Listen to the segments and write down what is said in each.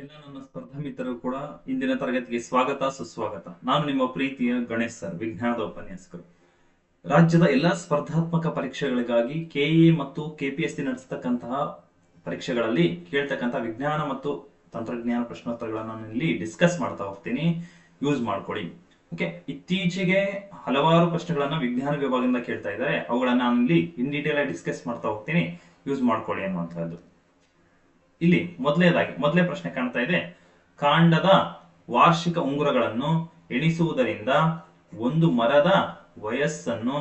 ಎಲ್ಲ ನನ್ನ ಸ್ಪರ್ಧಾ ಮಿತ್ರರು ಕೂಡ ಇಂದಿನ ತರಗತಿಗೆ ಸ್ವಾಗತ ಸುಸ್ವಾಗತ. ನಾನು ನಿಮ್ಮ ಪ್ರೀತಿಯ ಗಣೇಶ್ ಸರ್, ವಿಜ್ಞಾನದ ಉಪನ್ಯಾಸಕರು. ರಾಜ್ಯದ ಎಲ್ಲಾ ಸ್ಪರ್ಧಾತ್ಮಕ ಪರೀಕ್ಷೆಗಳಿಗಾಗಿ ಕೆಇಎ ಮತ್ತು ಕೆಪಿಎಸ್ಸಿ ನಡೆಸತಕ್ಕಂತಹ ಪರೀಕ್ಷೆಗಳಲ್ಲಿ ಕೇಳ್ತಕ್ಕಂತಹ ವಿಜ್ಞಾನ ಮತ್ತು ತಂತ್ರಜ್ಞಾನ ಪ್ರಶ್ನೋತ್ತರಗಳನ್ನು ನಾನು ಇಲ್ಲಿ ಡಿಸ್ಕಸ್ ಮಾಡ್ತಾ ಹೋಗ್ತೀನಿ. ಯೂಸ್ ಮಾಡ್ಕೊಳ್ಳಿ. ಓಕೆ, ಇತ್ತೀಚೆಗೆ ಹಲವಾರು ಪ್ರಶ್ನೆಗಳನ್ನ ವಿಜ್ಞಾನ ವಿಭಾಗದಿಂದ ಕೇಳ್ತಾ ಇದ್ದಾರೆ. ಅವುಗಳನ್ನ ನಾನು ಇಲ್ಲಿ ಇನ್ ಡೀಟೇಲ್ ಆಗಿ ಡಿಸ್ಕಸ್ ಮಾಡ್ತಾ ಹೋಗ್ತೀನಿ. ಯೂಸ್ ಮಾಡ್ಕೊಳ್ಳಿ ಅನ್ನುವಂಥದ್ದು. ಇಲ್ಲಿ ಮೊದಲೇ ಪ್ರಶ್ನೆ ಕಾಣ್ತಾ ಇದೆ. ಕಾಂಡದ ವಾರ್ಷಿಕ ಉಂಗುರಗಳನ್ನು ಎಣಿಸುವುದರಿಂದ ಒಂದು ಮರದ ವಯಸ್ಸನ್ನು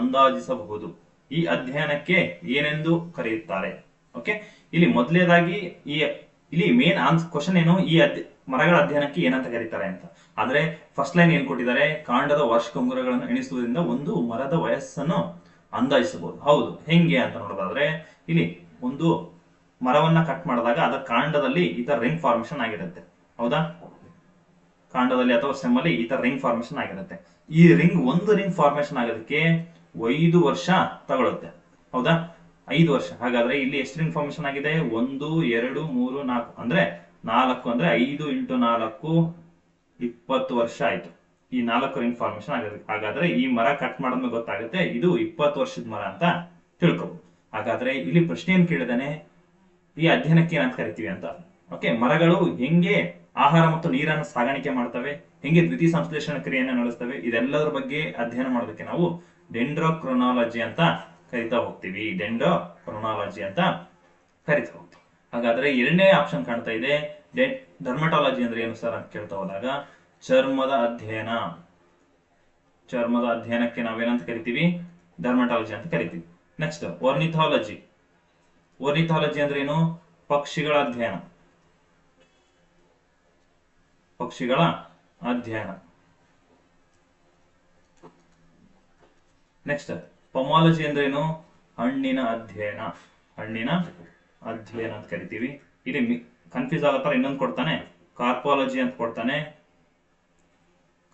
ಅಂದಾಜಿಸಬಹುದು. ಈ ಅಧ್ಯಯನಕ್ಕೆ ಏನೆಂದು ಕರೆಯುತ್ತಾರೆ? ಓಕೆ, ಇಲ್ಲಿ ಮೊದಲನೇದಾಗಿ ಇಲ್ಲಿ ಮೇನ್ ಕ್ವಶನ್ ಏನು, ಮರಗಳ ಅಧ್ಯಯನಕ್ಕೆ ಏನಂತ ಕರೀತಾರೆ ಅಂತ. ಆದ್ರೆ ಫಸ್ಟ್ ಲೈನ್ ಏನ್ ಕೊಟ್ಟಿದ್ದಾರೆ, ಕಾಂಡದ ವಾರ್ಷಿಕ ಉಂಗುರಗಳನ್ನು ಎಣಿಸುವುದರಿಂದ ಒಂದು ಮರದ ವಯಸ್ಸನ್ನು ಅಂದಾಜಿಸಬಹುದು. ಹೌದು, ಹೆಂಗೆ ಅಂತ ನೋಡೋದಾದ್ರೆ, ಇಲ್ಲಿ ಒಂದು ಮರವನ್ನ ಕಟ್ ಮಾಡಿದಾಗ ಅದರ ಕಾಂಡದಲ್ಲಿ ಈ ತರ ರಿಂಗ್ ಫಾರ್ಮೇಶನ್ ಆಗಿರುತ್ತೆ. ಹೌದಾ, ಕಾಂಡದಲ್ಲಿ ಅಥವಾ ಸ್ಟೆಮ್ ಅಲ್ಲಿ ಈ ತರ ರಿಂಗ್ ಫಾರ್ಮೇಶನ್ ಆಗಿರುತ್ತೆ. ಈ ಒಂದು ರಿಂಗ್ ಫಾರ್ಮೇಶನ್ ಆಗೋದಕ್ಕೆ 5 ವರ್ಷ ತಗೊಳುತ್ತೆ. ಹೌದಾ, 5 ವರ್ಷ. ಹಾಗಾದ್ರೆ ಇಲ್ಲಿ ಎಷ್ಟು ರಿಂಗ್ ಫಾರ್ಮೇಶನ್ ಆಗಿದೆ? 1 2 3 4 ಅಂದ್ರೆ 4 ಅಂದ್ರೆ 5 × 4 20 ವರ್ಷ ಆಯ್ತು. ಈ 4 ರಿಂಗ್ ಫಾರ್ಮೇಶನ್ ಆಗೋದಕ್ಕೆ. ಹಾಗಾದ್ರೆ ಈ ಮರ ಕಟ್ ಮಾಡಿದ್ಮೇಲೆ ಗೊತ್ತಾಗುತ್ತೆ ಇದು 20 ವರ್ಷದ ಮರ ಅಂತ ತಿಳ್ಕೊಬಹುದು. ಹಾಗಾದ್ರೆ ಇಲ್ಲಿ ಪ್ರಶ್ನೆ ಏನ್ ಕೇಳಿದಾನೆ, ಈ ಅಧ್ಯಯನಕ್ಕೆ ಏನಂತ ಕರಿತೀವಿ ಅಂತ. ಓಕೆ, ಮರಗಳು ಹೆಂಗೆ ಆಹಾರ ಮತ್ತು ನೀರನ್ನು ಸಾಗಾಣಿಕೆ ಮಾಡ್ತವೆ, ಹೆಂಗೆ ದ್ವಿತೀಯ ಸಂಶ್ಲೇಷಣ ಕ್ರಿಯೆಯನ್ನು ನಡೆಸ್ತವೆ, ಇದೆಲ್ಲದರ ಬಗ್ಗೆ ಅಧ್ಯಯನ ಮಾಡೋದಕ್ಕೆ ನಾವು ಡೆಂಡ್ರೋಕ್ರೊನಾಲಜಿ ಅಂತ ಕರಿತಾ ಹೋಗ್ತೀವಿ. ಹಾಗಾದ್ರೆ ಎರಡನೇ ಆಪ್ಷನ್ ಕಾಣ್ತಾ ಇದೆ. ಡರ್ಮಟಾಲಜಿ ಅಂದ್ರೆ ಏನು ಸರ್ ಅಂತ ಕೇಳ್ತಾ ಹೋದಾಗ, ಚರ್ಮದ ಅಧ್ಯಯನಕ್ಕೆ ನಾವೇನಂತ ಕರಿತೀವಿ? ಡರ್ಮಟಾಲಜಿ ಅಂತ ಕರಿತೀವಿ. ನೆಕ್ಸ್ಟ್ ಒರ್ನಿಥಾಲಜಿ ಅಂದ್ರೆ ಏನು? ಪಕ್ಷಿಗಳ ಅಧ್ಯಯನ. ನೆಕ್ಸ್ಟ್ ಪೊಮಾಲಜಿ ಅಂದ್ರೆ ಏನು? ಹಣ್ಣಿನ ಅಧ್ಯಯನ ಅಂತ ಕರಿತೀವಿ. ಇಲ್ಲಿ ಕನ್ಫ್ಯೂಸ್ ಆಗತ್ತರ ಇನ್ನೊಂದು ಕೊಡ್ತಾನೆ, ಕಾರ್ಪಾಲಜಿ ಅಂತ ಕೊಡ್ತಾನೆ.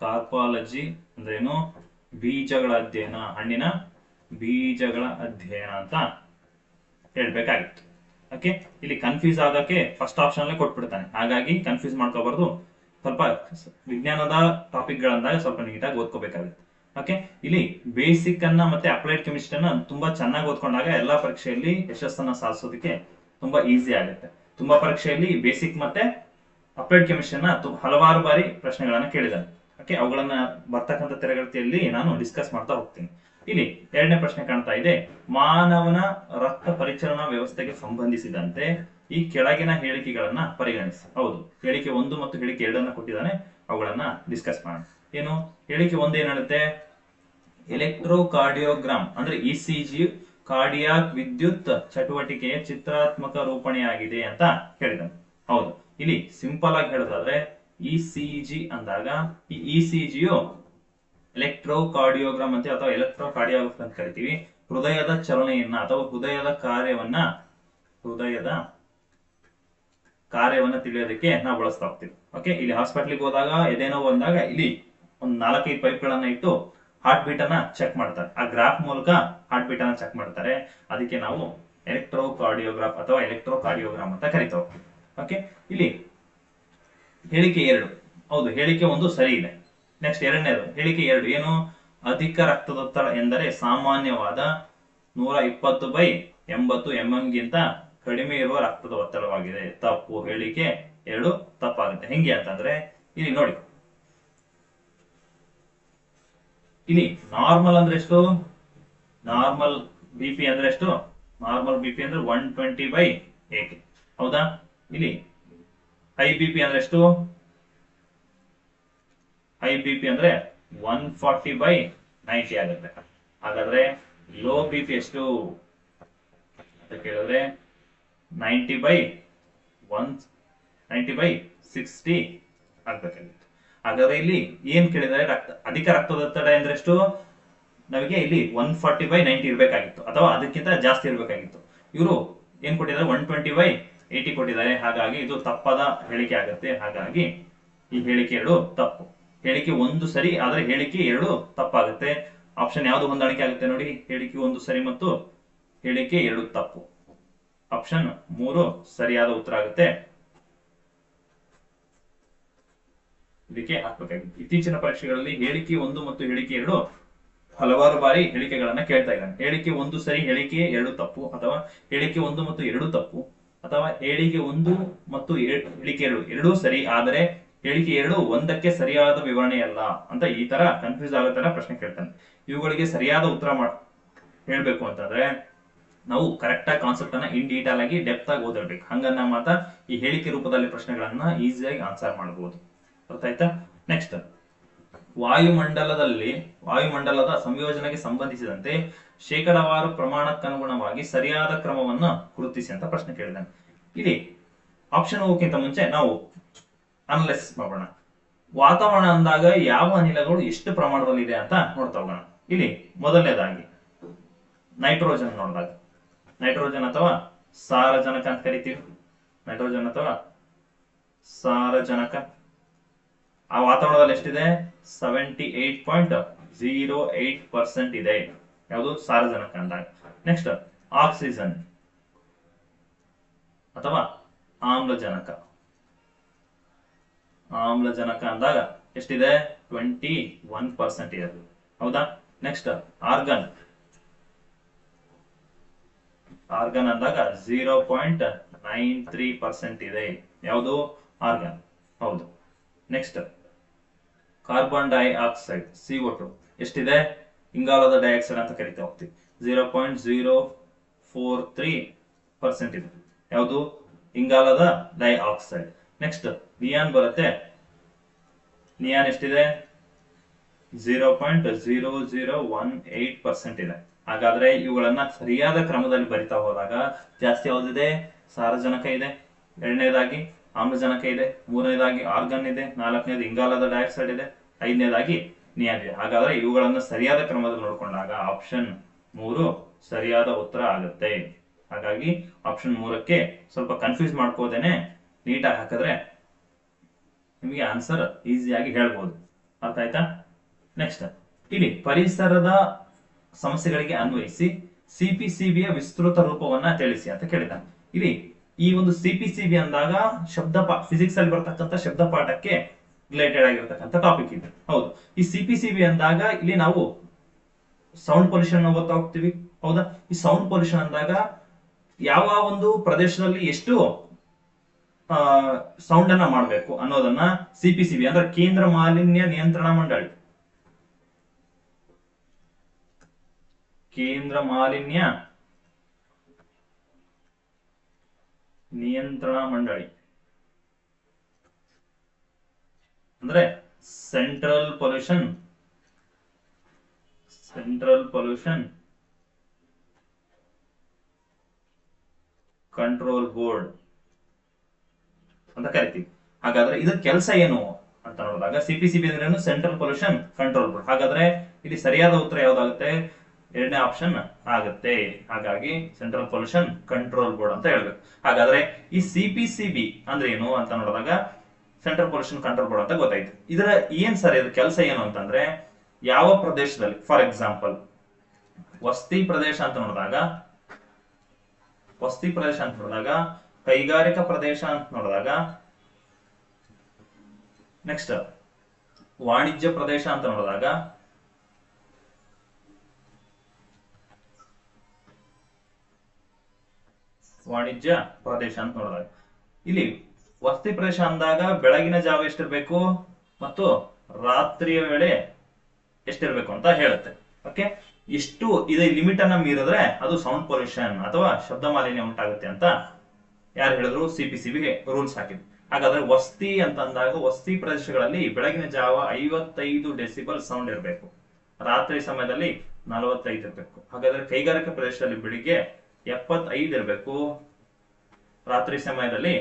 ಕಾರ್ಪಾಲಜಿ ಅಂದ್ರೆ ಏನು? ಬೀಜಗಳ ಅಧ್ಯಯನ, ಹಣ್ಣಿನ ಬೀಜಗಳ ಅಧ್ಯಯನ ಅಂತ ಹೇಳ್ಬೇಕಾಗಿತ್ತು. ಓಕೆ, ಇಲ್ಲಿ ಕನ್ಫ್ಯೂಸ್ ಆಗಕ್ಕೆ ಫಸ್ಟ್ ಆಪ್ಷನ್ ಅಲ್ಲೇ ಕೊಟ್ಬಿಡ್ತಾನೆ. ಹಾಗಾಗಿ ಕನ್ಫ್ಯೂಸ್ ಮಾಡ್ಕೋಬಾರ್ದು. ಸ್ವಲ್ಪ ವಿಜ್ಞಾನದ ಟಾಪಿಕ್ ಗಳಂದಾಗ ಸ್ವಲ್ಪ ನೀಟಾಗಿ ಓದ್ಕೋಬೇಕಾಗುತ್ತೆ. ಓಕೆ, ಇಲ್ಲಿ ಬೇಸಿಕ್ ಅನ್ನ ಮತ್ತೆ ಅಪ್ಲೈಡ್ ಕೆಮಿಸ್ಟ್ರಿ ಅನ್ನ ತುಂಬಾ ಚೆನ್ನಾಗಿ ಓದ್ಕೊಂಡಾಗ ಎಲ್ಲಾ ಪರೀಕ್ಷೆಯಲ್ಲಿ ಯಶಸ್ಸನ್ನ ಸಾಧಿಸೋದಕ್ಕೆ ತುಂಬಾ ಈಸಿ ಆಗುತ್ತೆ. ತುಂಬಾ ಪರೀಕ್ಷೆಯಲ್ಲಿ ಬೇಸಿಕ್ ಮತ್ತೆ ಅಪ್ಲೈಡ್ ಕೆಮಿಸ್ಟ್ರಿಯನ್ನ ಹಲವಾರು ಬಾರಿ ಪ್ರಶ್ನೆಗಳನ್ನ ಕೇಳಿದ್ದಾನೆ. ಓಕೆ, ಅವುಗಳನ್ನ ಬರ್ತಕ್ಕಂಥ ತರಗತಿಯಲ್ಲಿ ನಾನು ಡಿಸ್ಕಸ್ ಮಾಡ್ತಾ ಹೋಗ್ತೀನಿ. ಇಲ್ಲಿ ಎರಡನೇ ಪ್ರಶ್ನೆ ಕಾಣ್ತಾ ಇದೆ. ಮಾನವನ ರಕ್ತ ಪರಿಚಲನಾ ವ್ಯವಸ್ಥೆಗೆ ಸಂಬಂಧಿಸಿದಂತೆ ಈ ಕೆಳಗಿನ ಹೇಳಿಕೆಗಳನ್ನ ಪರಿಗಣಿಸಿ. ಹೌದು, ಹೇಳಿಕೆ 1 ಮತ್ತು ಹೇಳಿಕೆ 2 ಕೊಟ್ಟಿದ್ದಾನೆ. ಅವುಗಳನ್ನ ಡಿಸ್ಕಸ್ ಮಾಡೋಣ. ಏನು ಹೇಳಿಕೆ 1 ಏನ್ ಹೇಳುತ್ತೆ? ಎಲೆಕ್ಟ್ರೋಕಾರ್ಡಿಯೋಗ್ರಾಮ್ ಅಂದ್ರೆ ಇಸಿಜಿ ಕಾರ್ಡಿಯಾಕ್ ವಿದ್ಯುತ್ ಚಟುವಟಿಕೆಯ ಚಿತ್ರಾತ್ಮಕ ರೂಪಣೆಯಾಗಿದೆ ಅಂತ ಹೇಳಿದ್ದಾನೆ. ಹೌದು, ಇಲ್ಲಿ ಸಿಂಪಲ್ ಆಗಿ ಹೇಳೋದಾದ್ರೆ ಇಸಿಜಿ ಅಂದಾಗ ಈ ಇಸಿಜಿಯು ಎಲೆಕ್ಟ್ರೋಕಾರ್ಡಿಯೋಗ್ರಾಮ್ ಅಂತ ಅಥವಾ ಎಲೆಕ್ಟ್ರೋಕಾರ್ಡಿಯೋಗ್ರಾಮ್ ಅಂತ ಕರಿತೀವಿ. ಹೃದಯದ ಚಲನೆಯನ್ನ ಅಥವಾ ಹೃದಯದ ಕಾರ್ಯವನ್ನ ತಿಳಿಯೋದಕ್ಕೆ ನಾವು ಬಳಸ್ತಾ ಹೋಗ್ತೀವಿ. ಓಕೆ, ಇಲ್ಲಿ ಹಾಸ್ಪಿಟಲ್ಗೆ ಹೋದಾಗ ಎದೆನೋ ಬಂದಾಗ ಇಲ್ಲಿ ಒಂದು 4-5 ಪೈಪ್ಗಳನ್ನ ಇಟ್ಟು ಹಾರ್ಟ್ ಬೀಟ್ ಅನ್ನ ಚೆಕ್ ಮಾಡ್ತಾರೆ. ಆ ಗ್ರಾಫ್ ಮೂಲಕ ಹಾರ್ಟ್ ಬೀಟ್ ಅನ್ನ ಚೆಕ್ ಮಾಡ್ತಾರೆ. ಅದಕ್ಕೆ ನಾವು ಎಲೆಕ್ಟ್ರೋಕಾರ್ಡಿಯೋಗ್ರಾಫ್ ಅಥವಾ ಎಲೆಕ್ಟ್ರೋಕಾರ್ಡಿಯೋಗ್ರಾಮ್ ಅಂತ ಕರಿತಾ ಹೋಗ್ತೀವಿ. ಓಕೆ, ಇಲ್ಲಿ ಹೇಳಿಕೆ 2. ಹೌದು, ಹೇಳಿಕೆ 1 ಸರಿ ಇದೆ. ನೆಕ್ಸ್ಟ್ ಎರಡನೇದು ಹೇಳಿಕೆ 2 ಏನು? ಅಧಿಕ ರಕ್ತದೊತ್ತಡ ಎಂದರೆ ಸಾಮಾನ್ಯವಾದ 120/80 mm ಗಿಂತ ಕಡಿಮೆ ಇರುವ ರಕ್ತದ ಒತ್ತಡವಾಗಿದೆ. ತಪ್ಪು. ಹೇಳಿಕೆ 2 ತಪ್ಪಾಗುತ್ತೆ. ಹೆಂಗೆ ಅಂತಂದ್ರೆ ಇಲ್ಲಿ ನೋಡಿ, ಇಲ್ಲಿ ನಾರ್ಮಲ್ ಅಂದ್ರೆ ಎಷ್ಟು? ನಾರ್ಮಲ್ ಬಿಪಿ ಅಂದ್ರೆ ಎಷ್ಟು? ನಾರ್ಮಲ್ ಬಿಪಿ ಅಂದ್ರೆ 120/80. ಹೌದಾ, ಇಲ್ಲಿ ಹೈ ಬಿಪಿ ಅಂದ್ರೆ ಎಷ್ಟು? ಹೈ ಬಿಪಿ ಅಂದ್ರೆ 140/90 ಆಗುತ್ತೆ. ಹಾಗಾದ್ರೆ ಲೋ ಬಿಪಿ ಎಷ್ಟು ಅಂತ ಕೇಳಿದ್ರೆ 90/60 ಆಗ್ಬೇಕಾಗಿತ್ತು. ಹಾಗಾದ್ರೆ ಇಲ್ಲಿ ಏನ್ ಕೇಳಿದ್ರೆ ಅಧಿಕ ರಕ್ತದೊತ್ತಡ ಅಂದ್ರೆ ಎಷ್ಟು? ನಮಗೆ ಇಲ್ಲಿ 140/90 ಇರ್ಬೇಕಾಗಿತ್ತು ಅಥವಾ ಅದಕ್ಕಿಂತ ಜಾಸ್ತಿ ಇರ್ಬೇಕಾಗಿತ್ತು. ಇವರು ಏನ್ ಕೊಟ್ಟಿದ್ದಾರೆ? 120/80 ಕೊಟ್ಟಿದ್ದಾರೆ. ಹಾಗಾಗಿ ಇದು ತಪ್ಪಾದ ಹೇಳಿಕೆ ಆಗುತ್ತೆ. ಹಾಗಾಗಿ ಈ ಹೇಳಿಕೆ 2 ತಪ್ಪು. ಹೇಳಿಕೆ 1 ಸರಿ, ಆದ್ರೆ ಹೇಳಿಕೆ 2 ತಪ್ಪಾಗುತ್ತೆ. ಆಪ್ಷನ್ ಯಾವುದು ಹೊಂದಾಣಿಕೆ ಆಗುತ್ತೆ ನೋಡಿ? ಹೇಳಿಕೆ 1 ಸರಿ ಮತ್ತು ಹೇಳಿಕೆ 2 ತಪ್ಪು. ಆಪ್ಷನ್ 3 ಸರಿಯಾದ ಉತ್ತರ ಆಗುತ್ತೆ. ಇದಕ್ಕೆ ಹಾಕ್ಬೇಕಾಗಿತ್ತು. ಇತ್ತೀಚಿನ ಪರೀಕ್ಷೆಗಳಲ್ಲಿ ಹೇಳಿಕೆ 1 ಮತ್ತು ಹೇಳಿಕೆ 2 ಹಲವಾರು ಬಾರಿ ಹೇಳಿಕೆಗಳನ್ನ ಕೇಳ್ತಾ ಇದ್ದಾನೆ. ಹೇಳಿಕೆ 1 ಸರಿ, ಹೇಳಿಕೆ 2 ತಪ್ಪು, ಅಥವಾ ಹೇಳಿಕೆ 1 ಮತ್ತು 2 ತಪ್ಪು, ಅಥವಾ ಹೇಳಿಕೆ 1 ಮತ್ತು ಹೇಳಿಕೆ 2 ಎರಡೂ ಸರಿ, ಆದರೆ ಹೇಳಿಕೆ 2 ಒಂದಕ್ಕೆ ಸರಿಯಾದ ವಿವರಣೆಯಲ್ಲ ಅಂತ ಈ ತರ ಕನ್ಫ್ಯೂಸ್ ಆಗೋ ತರ ಪ್ರಶ್ನೆ ಕೇಳ್ತಾನೆ. ಇವುಗಳಿಗೆ ಸರಿಯಾದ ಉತ್ತರ ಹೇಳ್ಬೇಕು ಅಂತಂದ್ರೆ ನಾವು ಕರೆಕ್ಟ್ ಆಗಿ ಕಾನ್ಸೆಪ್ಟ್ ಅನ್ನ ಇನ್ ಡೀಟೇಲ್ ಆಗಿ ಡೆಪ್ತ್ ಆಗಿ ಓದಿರ್ಬೇಕು. ಹಂಗನ್ನ ಮಾತ್ರ ಈ ಹೇಳಿಕೆ ರೂಪದಲ್ಲಿ ಪ್ರಶ್ನೆಗಳನ್ನ ಈಸಿಯಾಗಿ ಆನ್ಸರ್ ಮಾಡಬಹುದು. ಅರ್ಥ ಆಯ್ತಾ? ನೆಕ್ಸ್ಟ್, ವಾಯುಮಂಡಲದ ಸಂಯೋಜನೆಗೆ ಸಂಬಂಧಿಸಿದಂತೆ ಶೇಕಡಾವಾರು ಪ್ರಮಾಣಕ್ಕನುಗುಣವಾಗಿ ಸರಿಯಾದ ಕ್ರಮವನ್ನು ಗುರುತಿಸಿ ಅಂತ ಪ್ರಶ್ನೆ ಕೇಳಿದ್ದಾನೆ. ಇಲ್ಲಿ ಆಪ್ಷನ್ ಹೋಗೋಕ್ಕಿಂತ ಮುಂಚೆ ನಾವು ಅನಲೈಸಿಸ್ ಮಾಡೋಣ. ವಾತಾವರಣ ಅಂದಾಗ ಯಾವ ಅನಿಲಗಳು ಎಷ್ಟು ಪ್ರಮಾಣದಲ್ಲಿ ಇದೆ ಅಂತ ನೋಡ್ತಾ ಹೋಗೋಣ. ಇಲ್ಲಿ ಮೊದಲನೇದಾಗಿ ನೈಟ್ರೋಜನ್ ನೋಡಿದಾಗ, ನೈಟ್ರೋಜನ್ ಅಥವಾ ಸಾರಜನಕ ಅಂತ ಕರಿತೀವಿ. ನೈಟ್ರೋಜನ್ ಅಥವಾ ಸಾರಜನಕ ಆ ವಾತಾವರಣದಲ್ಲಿ ಎಷ್ಟಿದೆ? 78.08% ಇದೆ. ಯಾವುದು? ಸಾರಜನಕ ಅಂದಾಗ. ನೆಕ್ಸ್ಟ್, ಆಕ್ಸಿಜನ್ ಅಥವಾ ಆಮ್ಲಜನಕ. ಆಮ್ಲಜನಕ ಅಂದಾಗ ಎಷ್ಟಿದೆ? 21% ಇದೆ. ಹೌದಾ? ನೆಕ್ಸ್ಟ್, ಆರ್ಗನ್ ಅಂದಾಗ 0.93% ಇದೆ. ಯಾವುದು? ಆರ್ಗನ್. ಹೌದು. ನೆಕ್ಸ್ಟ್, ಕಾರ್ಬನ್ ಡೈಆಕ್ಸೈಡ್ CO2 ಎಷ್ಟಿದೆ? ಇಂಗಾಲದ ಡೈಆಕ್ಸೈಡ್ ಅಂತ ಕರಿತಾ ಹೋಗ್ತೀವಿ. 0.043% ಇದೆ. ಯಾವುದು? ಇಂಗಾಲದ ಡೈಆಕ್ಸೈಡ್. ನೆಕ್ಸ್ಟ್, ನಿಯಾನ್ ಬರುತ್ತೆ. ನಿಯಾನ್ ಎಷ್ಟಿದೆ? 0.0018% ಇದೆ. ಹಾಗಾದ್ರೆ ಇವುಗಳನ್ನ ಸರಿಯಾದ ಕ್ರಮದಲ್ಲಿ ಬರಿತಾ ಹೋದಾಗ ಜಾಸ್ತಿ ಯಾವ್ದಿದೆ? ಸಾರಜನಕ ಇದೆ, ಎರಡನೇದಾಗಿ ಆಮ್ಲಜನಕ ಇದೆ, ಮೂರನೇದಾಗಿ ಆರ್ಗನ್ ಇದೆ, ನಾಲ್ಕನೇದು ಇಂಗಾಲದ ಡೈಆಕ್ಸೈಡ್ ಇದೆ, ಐದನೇದಾಗಿ ನಿಯಾನ್ ಇದೆ. ಹಾಗಾದ್ರೆ ಇವುಗಳನ್ನ ಸರಿಯಾದ ಕ್ರಮದಲ್ಲಿ ನೋಡ್ಕೊಂಡಾಗ ಆಪ್ಷನ್ 3 ಸರಿಯಾದ ಉತ್ತರ ಆಗುತ್ತೆ. ಹಾಗಾಗಿ ಆಪ್ಷನ್ 3ಕ್ಕೆ ಸ್ವಲ್ಪ ಕನ್ಫ್ಯೂಸ್ ಮಾಡ್ಕೋದೇನೆ ನೀಟಾಗಿ ಹಾಕಿದ್ರೆ ನಿಮಗೆ ಆನ್ಸರ್ ಈಸಿಯಾಗಿ ಹೇಳ್ಬೋದು. ಅರ್ಥ ಆಯ್ತಾ? ನೆಕ್ಸ್ಟ್, ಇಲ್ಲಿ ಪರಿಸರದ ಸಮಸ್ಯೆಗಳಿಗೆ ಅನ್ವಯಿಸಿ ಸಿಪಿಸಿಬಿಯ ವಿಸ್ತೃತ ರೂಪವನ್ನ ತಿಳಿಸಿ ಅಂತ ಕೇಳಿದ್ದಾನೆ. ಇಲ್ಲಿ ಈ ಒಂದು ಸಿಪಿಸಿಬಿ ಅಂದಾಗ ಫಿಸಿಕ್ಸ್ ಅಲ್ಲಿ ಬರ್ತಕ್ಕಂಥ ಶಬ್ದ ಪಾಠಕ್ಕೆ ರಿಲೇಟೆಡ್ ಆಗಿರ್ತಕ್ಕಂಥ ಟಾಪಿಕ್ ಇದೆ. ಹೌದು. ಈ ಸಿಪಿಸಿಬಿ ಅಂದಾಗ ಇಲ್ಲಿ ನಾವು ಸೌಂಡ್ ಪೊಲ್ಯೂಷನ್ ಓದ್ತಾ ಹೋಗ್ತೀವಿ. ಹೌದಾ? ಈ ಸೌಂಡ್ ಪೊಲ್ಯೂಷನ್ ಅಂದಾಗ ಯಾವ ಒಂದು ಪ್ರದೇಶದಲ್ಲಿ ಎಷ್ಟು ಸೌಂಡ್ ಅನ್ನ ಮಾಡಬೇಕು ಅನ್ನೋದನ್ನ ಸಿಪಿಸಿಬಿ ಅಂದ್ರೆ ಕೇಂದ್ರ ಮಾಲಿನ್ಯ ನಿಯಂತ್ರಣ ಮಂಡಳಿ, ಕೇಂದ್ರ ಮಾಲಿನ್ಯ ನಿಯಂತ್ರಣ ಮಂಡಳಿ ಅಂದ್ರೆ ಸೆಂಟ್ರಲ್ ಪೊಲ್ಯೂಷನ್ ಕಂಟ್ರೋಲ್ ಬೋರ್ಡ್ ಅಂತ ಕರಿತೀವಿ. ಹಾಗಾದ್ರೆ ಇದರ ಕೆಲಸ ಏನು ಅಂತ ನೋಡಿದಾಗ ಸಿಪಿಸಿಬಿ ಅಂದ್ರೆ ಸೆಂಟ್ರಲ್ ಪೊಲ್ಯೂಷನ್ ಕಂಟ್ರೋಲ್ ಬೋರ್ಡ್. ಹಾಗಾದ್ರೆ ಇಲ್ಲಿ ಸರಿಯಾದ ಉತ್ತರ ಯಾವ್ದಾಗುತ್ತೆ? ಎರಡನೇ ಆಪ್ಷನ್ ಆಗುತ್ತೆ. ಹಾಗಾಗಿ ಸೆಂಟ್ರಲ್ ಪೊಲ್ಯೂಷನ್ ಕಂಟ್ರೋಲ್ ಬೋರ್ಡ್ ಅಂತ ಹೇಳ್ಬೇಕು. ಹಾಗಾದ್ರೆ ಈ ಸಿಪಿಸಿಬಿ ಅಂದ್ರೆ ಏನು ಅಂತ ನೋಡಿದಾಗ ಸೆಂಟ್ರಲ್ ಪೊಲ್ಯೂಷನ್ ಕಂಟ್ರೋಲ್ ಬೋರ್ಡ್ ಅಂತ ಗೊತ್ತಾಯ್ತು. ಇದರ ಏನ್ ಸರ್ ಇದ್ರ ಕೆಲಸ ಏನು ಅಂತಂದ್ರೆ ಯಾವ ಪ್ರದೇಶದಲ್ಲಿ, ಫಾರ್ ಎಕ್ಸಾಂಪಲ್ ವಸತಿ ಪ್ರದೇಶ ಅಂತ ನೋಡಿದಾಗ, ಕೈಗಾರಿಕಾ ಪ್ರದೇಶ ಅಂತ ನೋಡಿದಾಗ, ನೆಕ್ಸ್ಟ್ ವಾಣಿಜ್ಯ ಪ್ರದೇಶ ಅಂತ ನೋಡಿದಾಗ, ಇಲ್ಲಿ ವಸತಿ ಪ್ರದೇಶ ಅಂದಾಗ ಬೆಳಗಿನ ಜಾವ ಎಷ್ಟಿರ್ಬೇಕು ಮತ್ತು ರಾತ್ರಿಯ ವೇಳೆ ಎಷ್ಟಿರ್ಬೇಕು ಅಂತ ಹೇಳುತ್ತೆ. ಓಕೆ, ಎಷ್ಟು ಇದೆ ಲಿಮಿಟ್ ಅನ್ನ ಮೀರಿದ್ರೆ ಅದು ಸೌಂಡ್ ಪೊಲ್ಯೂಷನ್ ಅಥವಾ ಶಬ್ದ ಮಾಲಿನ್ಯ ಉಂಟಾಗುತ್ತೆ ಅಂತ ಯಾರು ಹೇಳಿದ್ರು? ಸಿಪಿಸಿಬಿ ರೂಲ್ಸ್ ಹಾಕಿದ್ರು. ಹಾಗಾದ್ರೆ ವಸತಿ ಅಂತ ಅಂದಾಗ ವಸತಿ ಪ್ರದೇಶಗಳಲ್ಲಿ ಬೆಳಗಿನ ಜಾವ 55 ಡೆಸಿಬಲ್ ಸೌಂಡ್ ಇರಬೇಕು, ರಾತ್ರಿ ಸಮಯದಲ್ಲಿ 45 ಇರಬೇಕು. ಹಾಗಾದ್ರೆ ಕೈಗಾರಿಕಾ ಪ್ರದೇಶದಲ್ಲಿ ಬೆಳಿಗ್ಗೆ 75 ಇರಬೇಕು, ರಾತ್ರಿ ಸಮಯದಲ್ಲಿ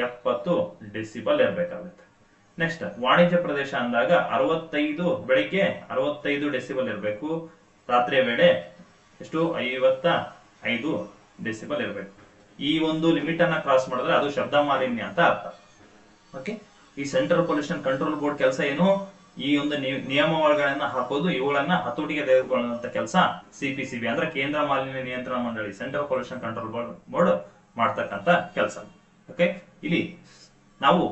70 ಡೆಸಿಬಲ್ ಇರಬೇಕಾಗುತ್ತೆ. ನೆಕ್ಸ್ಟ್ ವಾಣಿಜ್ಯ ಪ್ರದೇಶ ಅಂದಾಗ 65 ಬೆಳಿಗ್ಗೆ 65 ಡೆಸಿಬಲ್ ಇರಬೇಕು, ರಾತ್ರಿಯ ವೇಳೆ ಎಷ್ಟು? 55 ಡೆಸಿಬಲ್ ಇರಬೇಕು. ಈ ಒಂದು ಲಿಮಿಟ್ ಅನ್ನ ಕ್ರಾಸ್ ಮಾಡಿದ್ರೆ ಅದು ಶಬ್ದ ಮಾಲಿನ್ಯ ಅಂತ ಅರ್ಥ. ಓಕೆ, ಈ ಸೆಂಟ್ರಲ್ ಪೊಲ್ಯೂಷನ್ ಕಂಟ್ರೋಲ್ ಬೋರ್ಡ್ ಕೆಲಸ ಏನು? ಈ ಒಂದು ನಿಯಮಾವಳಿಗಳನ್ನ ಹಾಕೋದು, ಇವುಗಳನ್ನ ಹತೋಟಿಗೆ ತೆಗೆದುಕೊಳ್ಳುವಂತ ಕೆಲಸ ಸಿಪಿಸಿಬಿ ಅಂದ್ರೆ ಕೇಂದ್ರ ಮಾಲಿನ್ಯ ನಿಯಂತ್ರಣ ಮಂಡಳಿ, ಸೆಂಟ್ರಲ್ ಪೊಲ್ಯೂಷನ್ ಕಂಟ್ರೋಲ್ ಬೋರ್ಡ್ ಮಾಡ್ತಕ್ಕಂಥ ಕೆಲಸ. ಓಕೆ, ಇಲ್ಲಿ ನಾವು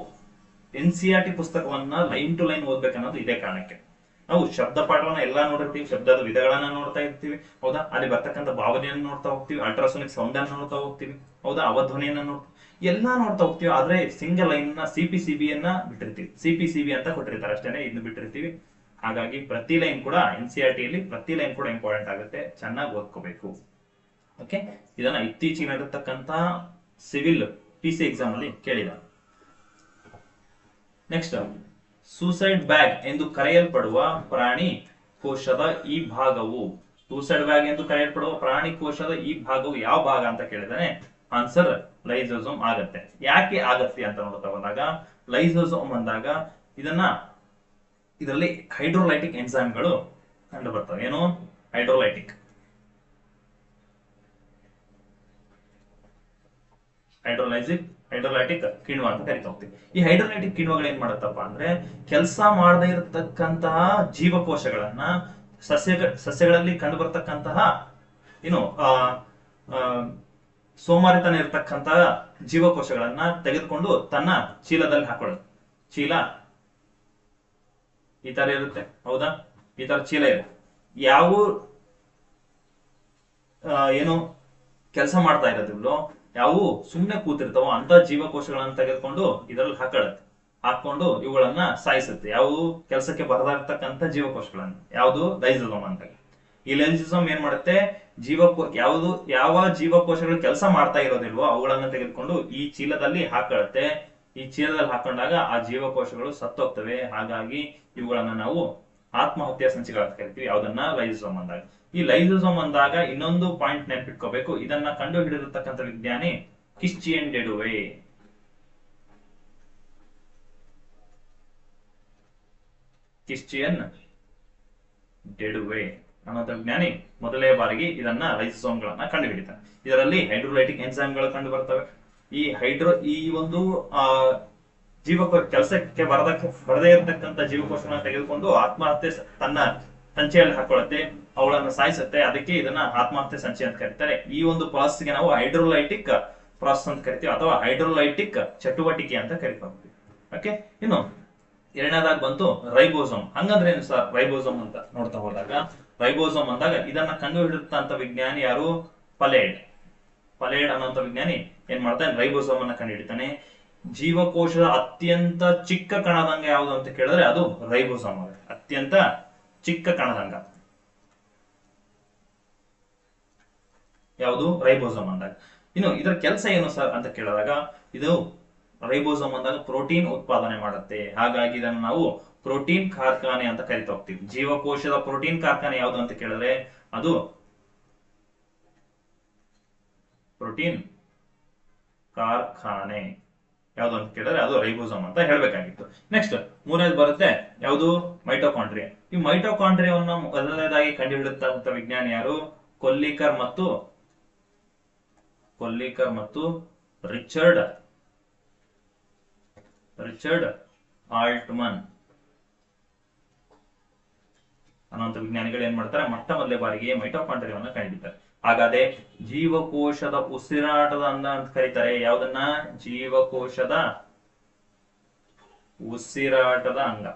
NCERT ಪುಸ್ತಕವನ್ನ ಲೈನ್ ಟು ಲೈನ್ ಓದ್ಬೇಕನ್ನೋದು ಇದೇ ಕಾರಣಕ್ಕೆ. ನಾವು ಶಬ್ದ ಪಾಠವನ್ನ ಎಲ್ಲಾ ನೋಡಿರ್ತೀವಿ, ಶಬ್ದದ ವಿಧಗಳನ್ನ ನೋಡ್ತಾ ಇರ್ತೀವಿ, ಹೌದಾ, ಅಲ್ಲಿ ಬರ್ತಕ್ಕಂಥ ಭಾವನೆಯನ್ನು ನೋಡ್ತಾ ಹೋಗ್ತೀವಿ, ಅಲ್ಟ್ರಾಸೋನಿಕ್ ಸೌಂಡ್ ಅನ್ನು ನೋಡ್ತಾ ಹೋಗ್ತೀವಿ, ಹೌದಾ, ಅವಧ್ವನಿಯನ್ನ ಎಲ್ಲಾ ನೋಡ್ತಾ ಹೋಗ್ತೀವಿ. ಆದ್ರೆ ಸಿಂಗಲ್ ಲೈನ್ ನ CPCB ಅನ್ನ ಬಿಟ್ಟಿರ್ತೀವಿ, CPCB ಅಂತ ಕೊಟ್ಟಿರ್ತಾರೆ ಅಷ್ಟೇನೆ, ಇದನ್ನ ಬಿಟ್ಟಿರ್ತೀವಿ. ಹಾಗಾಗಿ ಪ್ರತಿ ಲೈನ್ ಕೂಡ NCERT ಯಲ್ಲಿ ಪ್ರತಿ ಲೈನ್ ಕೂಡ ಇಂಪಾರ್ಟೆಂಟ್ ಆಗುತ್ತೆ, ಚೆನ್ನಾಗಿ ಓದ್ಕೋಬೇಕು. ಓಕೆ, ಇದನ್ನ ಇತ್ತೀಚೆಗೆ ನಡೆತಕ್ಕಂತ ಸಿವಿಲ್ PC ಎಕ್ಸಾಮ್ ಅಲ್ಲಿ ಕೇಳಿದ. ನೆಕ್ಸ್ಟ್, ಸೂಸೈಡ್ ಬ್ಯಾಗ್ ಎಂದು ಕರೆಯಲ್ಪಡುವ ಪ್ರಾಣಿ ಕೋಶದ ಈ ಭಾಗವು, ಸೂಸೈಡ್ ಬ್ಯಾಗ್ ಎಂದು ಕರೆಯಲ್ಪಡುವ ಪ್ರಾಣಿ ಕೋಶದ ಈ ಭಾಗವು ಯಾವ ಭಾಗ ಅಂತ ಕೇಳಿದಾನೆ, ಆನ್ಸರ್ ಲೈಸೋಸೋಮ್ ಆಗತ್ತೆ. ಯಾಕೆ ಆಗತ್ತೆ ಅಂತ ನೋಡ್ತಾ ಬಂದಾಗ, ಲೈಸೋಸೋಮ್ ಅಂದಾಗ ಇದರಲ್ಲಿ ಹೈಡ್ರೋಲೈಟಿಕ್ ಎನ್ಸೈಮ್ಗಳು ಕಂಡು ಬರ್ತವೆ. ಏನು ಹೈಡ್ರೋಲೈಟಿಕ್ ಕಿಣ್ವ ಅಂತ ಕರಿತಾ ಹೋಗ್ತೀವಿ. ಈ ಹೈಡ್ರೋಲೈಟಿಕ್ ಕಿಣ್ವಗಳು ಏನ್ ಮಾಡುತ್ತಪ್ಪ ಅಂದ್ರೆ, ಕೆಲಸ ಮಾಡದೇ ಇರತಕ್ಕಂತಹ ಜೀವಕೋಶಗಳನ್ನ, ಸಸ್ಯಗಳಲ್ಲಿ ಕಂಡು ಬರ್ತಕ್ಕಂತಹ ಏನು ಸೋಮಾರಿತನ ಇರತಕ್ಕಂತಹ ಜೀವಕೋಶಗಳನ್ನ ತೆಗೆದುಕೊಂಡು ತನ್ನ ಚೀಲದಲ್ಲಿ ಹಾಕೊಳ್ಳೋದು. ಚೀಲ ಈ ತರ ಇರುತ್ತೆ, ಹೌದಾ, ಈ ತರ ಚೀಲ ಇರುತ್ತೆ. ಯಾವ ಏನು ಕೆಲಸ ಮಾಡ್ತಾ ಇರೋದಿಲ್ಲೋ, ಯಾವ ಸುಮ್ನೆ ಕೂತಿರ್ತಾವೋ ಅಂತ ಜೀವಕೋಶಗಳನ್ನ ತೆಗೆದುಕೊಂಡು ಇದರಲ್ಲಿ ಹಾಕೊಂಡು ಇವುಗಳನ್ನ ಸಾಯಿಸುತ್ತೆ. ಯಾವುದು ಕೆಲಸಕ್ಕೆ ಬರದಿರ್ತಕ್ಕಂಥ ಜೀವಕೋಶಗಳನ್ನ, ಯಾವುದು ಲೈಸೋಸೋಮ್ ಅಂತ. ಈ ಲೈಸೋಸೋಮ್ ಏನ್ ಮಾಡುತ್ತೆ, ಯಾವ ಜೀವಕೋಶಗಳು ಕೆಲಸ ಮಾಡ್ತಾ ಇರೋದಿಲ್ವೋ ಅವುಗಳನ್ನ ತೆಗೆದುಕೊಂಡು ಈ ಚೀಲದಲ್ಲಿ ಹಾಕೊಳ್ಳುತ್ತೆ. ಈ ಚೀಲದಲ್ಲಿ ಹಾಕೊಂಡಾಗ ಆ ಜೀವಕೋಶಗಳು ಸತ್ತೋಗ್ತವೆ. ಹಾಗಾಗಿ ಇವುಗಳನ್ನ ನಾವು ಆತ್ಮಹತ್ಯಾ ಸಂಚಿಗಳು ಅಂತ ಕರಿತೀವಿ. ಯಾವ್ದನ್ನ, ಲೈಸೋಸೋಮ್ ಅಂದಾಗ. ಈ ಲೈಸೋಸೋಮ್ ಅಂದಾಗ ಇನ್ನೊಂದು ಪಾಯಿಂಟ್ ನೆನಪಿಟ್ಕೋಬೇಕು, ಇದನ್ನ ಕಂಡು ಹಿಡಿದಿರ್ತಕ್ಕಂಥ ವಿಜ್ಞಾನಿ ಕ್ರಿಶ್ಚಿಯನ್ ಡೆಡುವೆ. ಅನ್ನೋ ವಿಜ್ಞಾನಿ ಮೊದಲೇ ಬಾರಿಗೆ ಇದನ್ನ ಲೈಸೋಸೋಮ್ಗಳನ್ನ ಕಂಡು ಹಿಡಿತಾನೆ. ಇದರಲ್ಲಿ ಹೈಡ್ರೋಲೈಟಿಕ್ ಎನ್ಸೈಮ್ಗಳು ಕಂಡು ಬರ್ತವೆ. ಈ ಒಂದು ಕೆಲಸಕ್ಕೆ ಬರದೇ ಇರತಕ್ಕಂತ ಜೀವಕೋಶಗಳನ್ನ ತೆಗೆದುಕೊಂಡು ಆತ್ಮಹತ್ಯೆ ತನ್ನ ಸಂಚೆಯಲ್ಲಿ ಹಾಕೊಳ್ಳುತ್ತೆ, ಅವುಗಳನ್ನ ಸಾಯಿಸುತ್ತೆ. ಅದಕ್ಕೆ ಇದನ್ನ ಆತ್ಮಹತ್ಯೆ ಸಂಚೆ ಅಂತ ಕರೀತಾರೆ. ಈ ಒಂದು ಪ್ರಾಸೆಸ್ಗೆ ನಾವು ಹೈಡ್ರೋಲೈಟಿಕ್ ಪ್ರಾಸೆಸ್ ಅಂತ ಕರಿತೀವಿ, ಅಥವಾ ಹೈಡ್ರೋಲೈಟಿಕ್ ಚಟುವಟಿಕೆ ಅಂತ ಕರಿತೀವಿ. ಓಕೆ, ಇನ್ನು ಎರಡನೇದಾಗಿ ಬಂತು ರೈಬೋಸೋಮ್. ಹಂಗಂದ್ರೆ ಏನು ಸರ್ ರೈಬೋಸೋಮ್ ಅಂತ ನೋಡ್ತಾ ಹೋದಾಗ, ರೈಬೋಸೋಮ್ ಅಂದಾಗ ಇದನ್ನ ಕಂಡು ಹಿಡಿದಂತ ವಿಜ್ಞಾನಿ ಯಾರು, ಪಲೇಡ್ ಅನ್ನುವಂತ ವಿಜ್ಞಾನಿ ಏನ್ ಮಾಡ್ತಾನೆ, ರೈಬೋಸೋಮ್ ಅನ್ನ ಕಂಡು ಹಿಡಿತಾನೆ. ಜೀವಕೋಶದ ಅತ್ಯಂತ ಚಿಕ್ಕ ಕಣದಂಗ ಯಾವುದು ಅಂತ ಕೇಳಿದ್ರೆ ಅದು ರೈಬೋಸೋಮ್ ಆಗುತ್ತೆ. ಅತ್ಯಂತ ಚಿಕ್ಕ ಕಣದಂಗ ಯಾವುದು, ರೈಬೋಸೋಮ್ ಅಂದಾಗ. ಇನ್ನು ಇದರ ಕೆಲಸ ಏನು ಸರ್ ಅಂತ ಕೇಳಿದಾಗ, ಇದು ರೈಬೋಸೋಮ್ ಅಂದಾಗ ಪ್ರೋಟೀನ್ ಉತ್ಪಾದನೆ ಮಾಡುತ್ತೆ. ಹಾಗಾಗಿ ಇದನ್ನು ನಾವು ಪ್ರೋಟೀನ್ ಕಾರ್ಖಾನೆ ಅಂತ ಕರಿತಾ ಹೋಗ್ತೀವಿ. ಜೀವಕೋಶದ ಪ್ರೋಟೀನ್ ಕಾರ್ಖಾನೆ ಯಾವುದು ಅಂತ ಕೇಳಿದ್ರೆ ಅದು ಪ್ರೋಟೀನ್ ಕಾರ್ಖಾನೆ ಯಾವುದು ಅಂತ ಕೇಳಿದ್ರೆ ಅದು ರೈಬೋಸೋಮ್ ಅಂತ ಹೇಳ್ಬೇಕಾಗಿತ್ತು. ನೆಕ್ಸ್ಟ್ ಮೂರನೇದು ಬರುತ್ತೆ ಯಾವುದು, ಮೈಟೋಕಾಂಡ್ರಿಯಾ. ಈ ಮೈಟೋಕಾಂಡ್ರಿಯಾವನ್ನು ಮೊದಲನೇದಾಗಿ ಕಂಡುಹಿಡಿದಂತ ವಿಜ್ಞಾನಿ ಯಾರು, ಕೊಲ್ಲಿಕರ್ ಮತ್ತು ರಿಚರ್ಡ್ ಆಲ್ಟ್ಮನ್ ಅನ್ನುವಂಥ ವಿಜ್ಞಾನಿಗಳು ಏನ್ ಮಾಡ್ತಾರೆ, ಮೊದಲೇ ಬಾರಿಗೆ ಮೈಟೋಕಾಂಡ್ರಿಯಾವನ್ನು ಕಂಡುಹಿಡಿತಾರೆ. ಹಾಗಾದ್ರೆ ಜೀವಕೋಶದ ಉಸಿರಾಟದ ಅಂಗ ಅಂತ ಕರೀತಾರೆ. ಯಾವ್ದನ್ನ, ಜೀವಕೋಶದ ಉಸಿರಾಟದ ಅಂಗ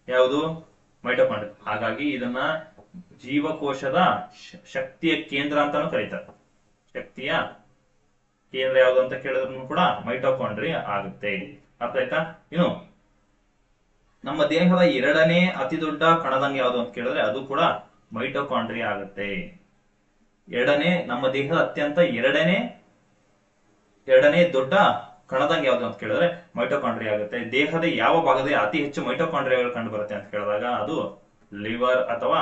ಯಾವುದು, ಮೈಟೋಕಾಂಡ್ರಿಯಾ. ಹಾಗಾಗಿ ಇದನ್ನ ಜೀವಕೋಶದ ಶಕ್ತಿಯ ಕೇಂದ್ರ ಅಂತಾನು ಕರೀತಾರೆ. ಶಕ್ತಿಯ ಕೇಂದ್ರ ಯಾವುದು ಅಂತ ಕೇಳಿದ್ರು ಕೂಡ ಮೈಟೋಕಾಂಡ್ರಿಯಾ ಆಗುತ್ತೆ. ಅರ್ಥ ಆಯ್ತಾ? ಇನ್ನು ನಮ್ಮ ದೇಹದ ಎರಡನೇ ಅತಿ ದೊಡ್ಡ ಕಣದಂಗ ಯಾವುದು ಅಂತ ಕೇಳಿದ್ರೆ ಅದು ಕೂಡ ಮೈಟೋಕಾಂಡ್ರಿಯಾ ಆಗುತ್ತೆ. ನಮ್ಮ ದೇಹದ ಅತ್ಯಂತ ಎರಡನೇ ದೊಡ್ಡ ಕಣದಂಗ ಯಾವುದು ಅಂತ ಕೇಳಿದ್ರೆ ಮೈಟೋಕಾಂಡ್ರಿಯಾ ಆಗುತ್ತೆ. ದೇಹದ ಯಾವ ಭಾಗದಲ್ಲಿ ಅತಿ ಹೆಚ್ಚು ಮೈಟೋಕಾಂಡ್ರಿಯಾಗಳು ಕಂಡು ಬರುತ್ತೆ ಅಂತ ಕೇಳಿದಾಗ ಅದು ಲಿವರ್ ಅಥವಾ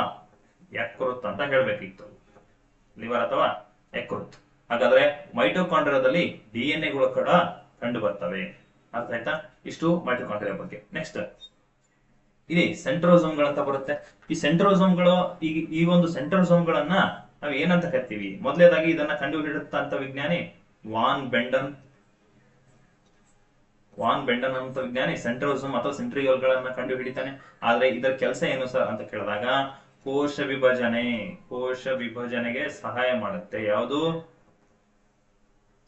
ಯಕೃತ್ ಅಂತ ಹೇಳ್ಬೇಕಿತ್ತು. ಲಿವರ್ ಅಥವಾ ಯಕೃತ್. ಹಾಗಾದ್ರೆ ಮೈಟೋಕಾಂಡ್ರಿಯಾದಲ್ಲಿ DNA ಗಳು ಕೂಡ ಕಂಡು ಬರ್ತವೆ. ಅರ್ಥ ಆಯ್ತಾ? ಇಷ್ಟು ಮೈಟೋಕಾಂಡ್ರಿಯಾ ಬಗ್ಗೆ. ನೆಕ್ಸ್ಟ್ ಇಲ್ಲಿ ಸೆಂಟ್ರೋಸೋಮ್ಗಳಂತ ಬರುತ್ತೆ. ಈ ಸೆಂಟ್ರೋಸೋಮ್ಗಳು ಈ ಒಂದು ಸೆಂಟ್ರೋಸೋಮ್ಗಳನ್ನ ನಾವು ಏನಂತ ಕರಿತೀವಿ? ಮೊದಲನೇದಾಗಿ ಇದನ್ನ ಕಂಡು ಹಿಡಿದಂತ ವಿಜ್ಞಾನಿ ವಾನ್ ಬೆಂಡನ್ ಅಂತ ವಿಜ್ಞಾನಿ ಸೆಂಟ್ರೋಸೋಮ್ ಅಥವಾ ಸೆಂಟ್ರಿಯೋಲ್ಗಳನ್ನ ಕಂಡು ಹಿಡಿತಾನೆ. ಆದ್ರೆ ಇದರ ಕೆಲಸ ಏನು ಸರ್ ಅಂತ ಕೇಳಿದಾಗ ಕೋಶ ವಿಭಜನೆಗೆ ಸಹಾಯ ಮಾಡುತ್ತೆ. ಯಾವುದು?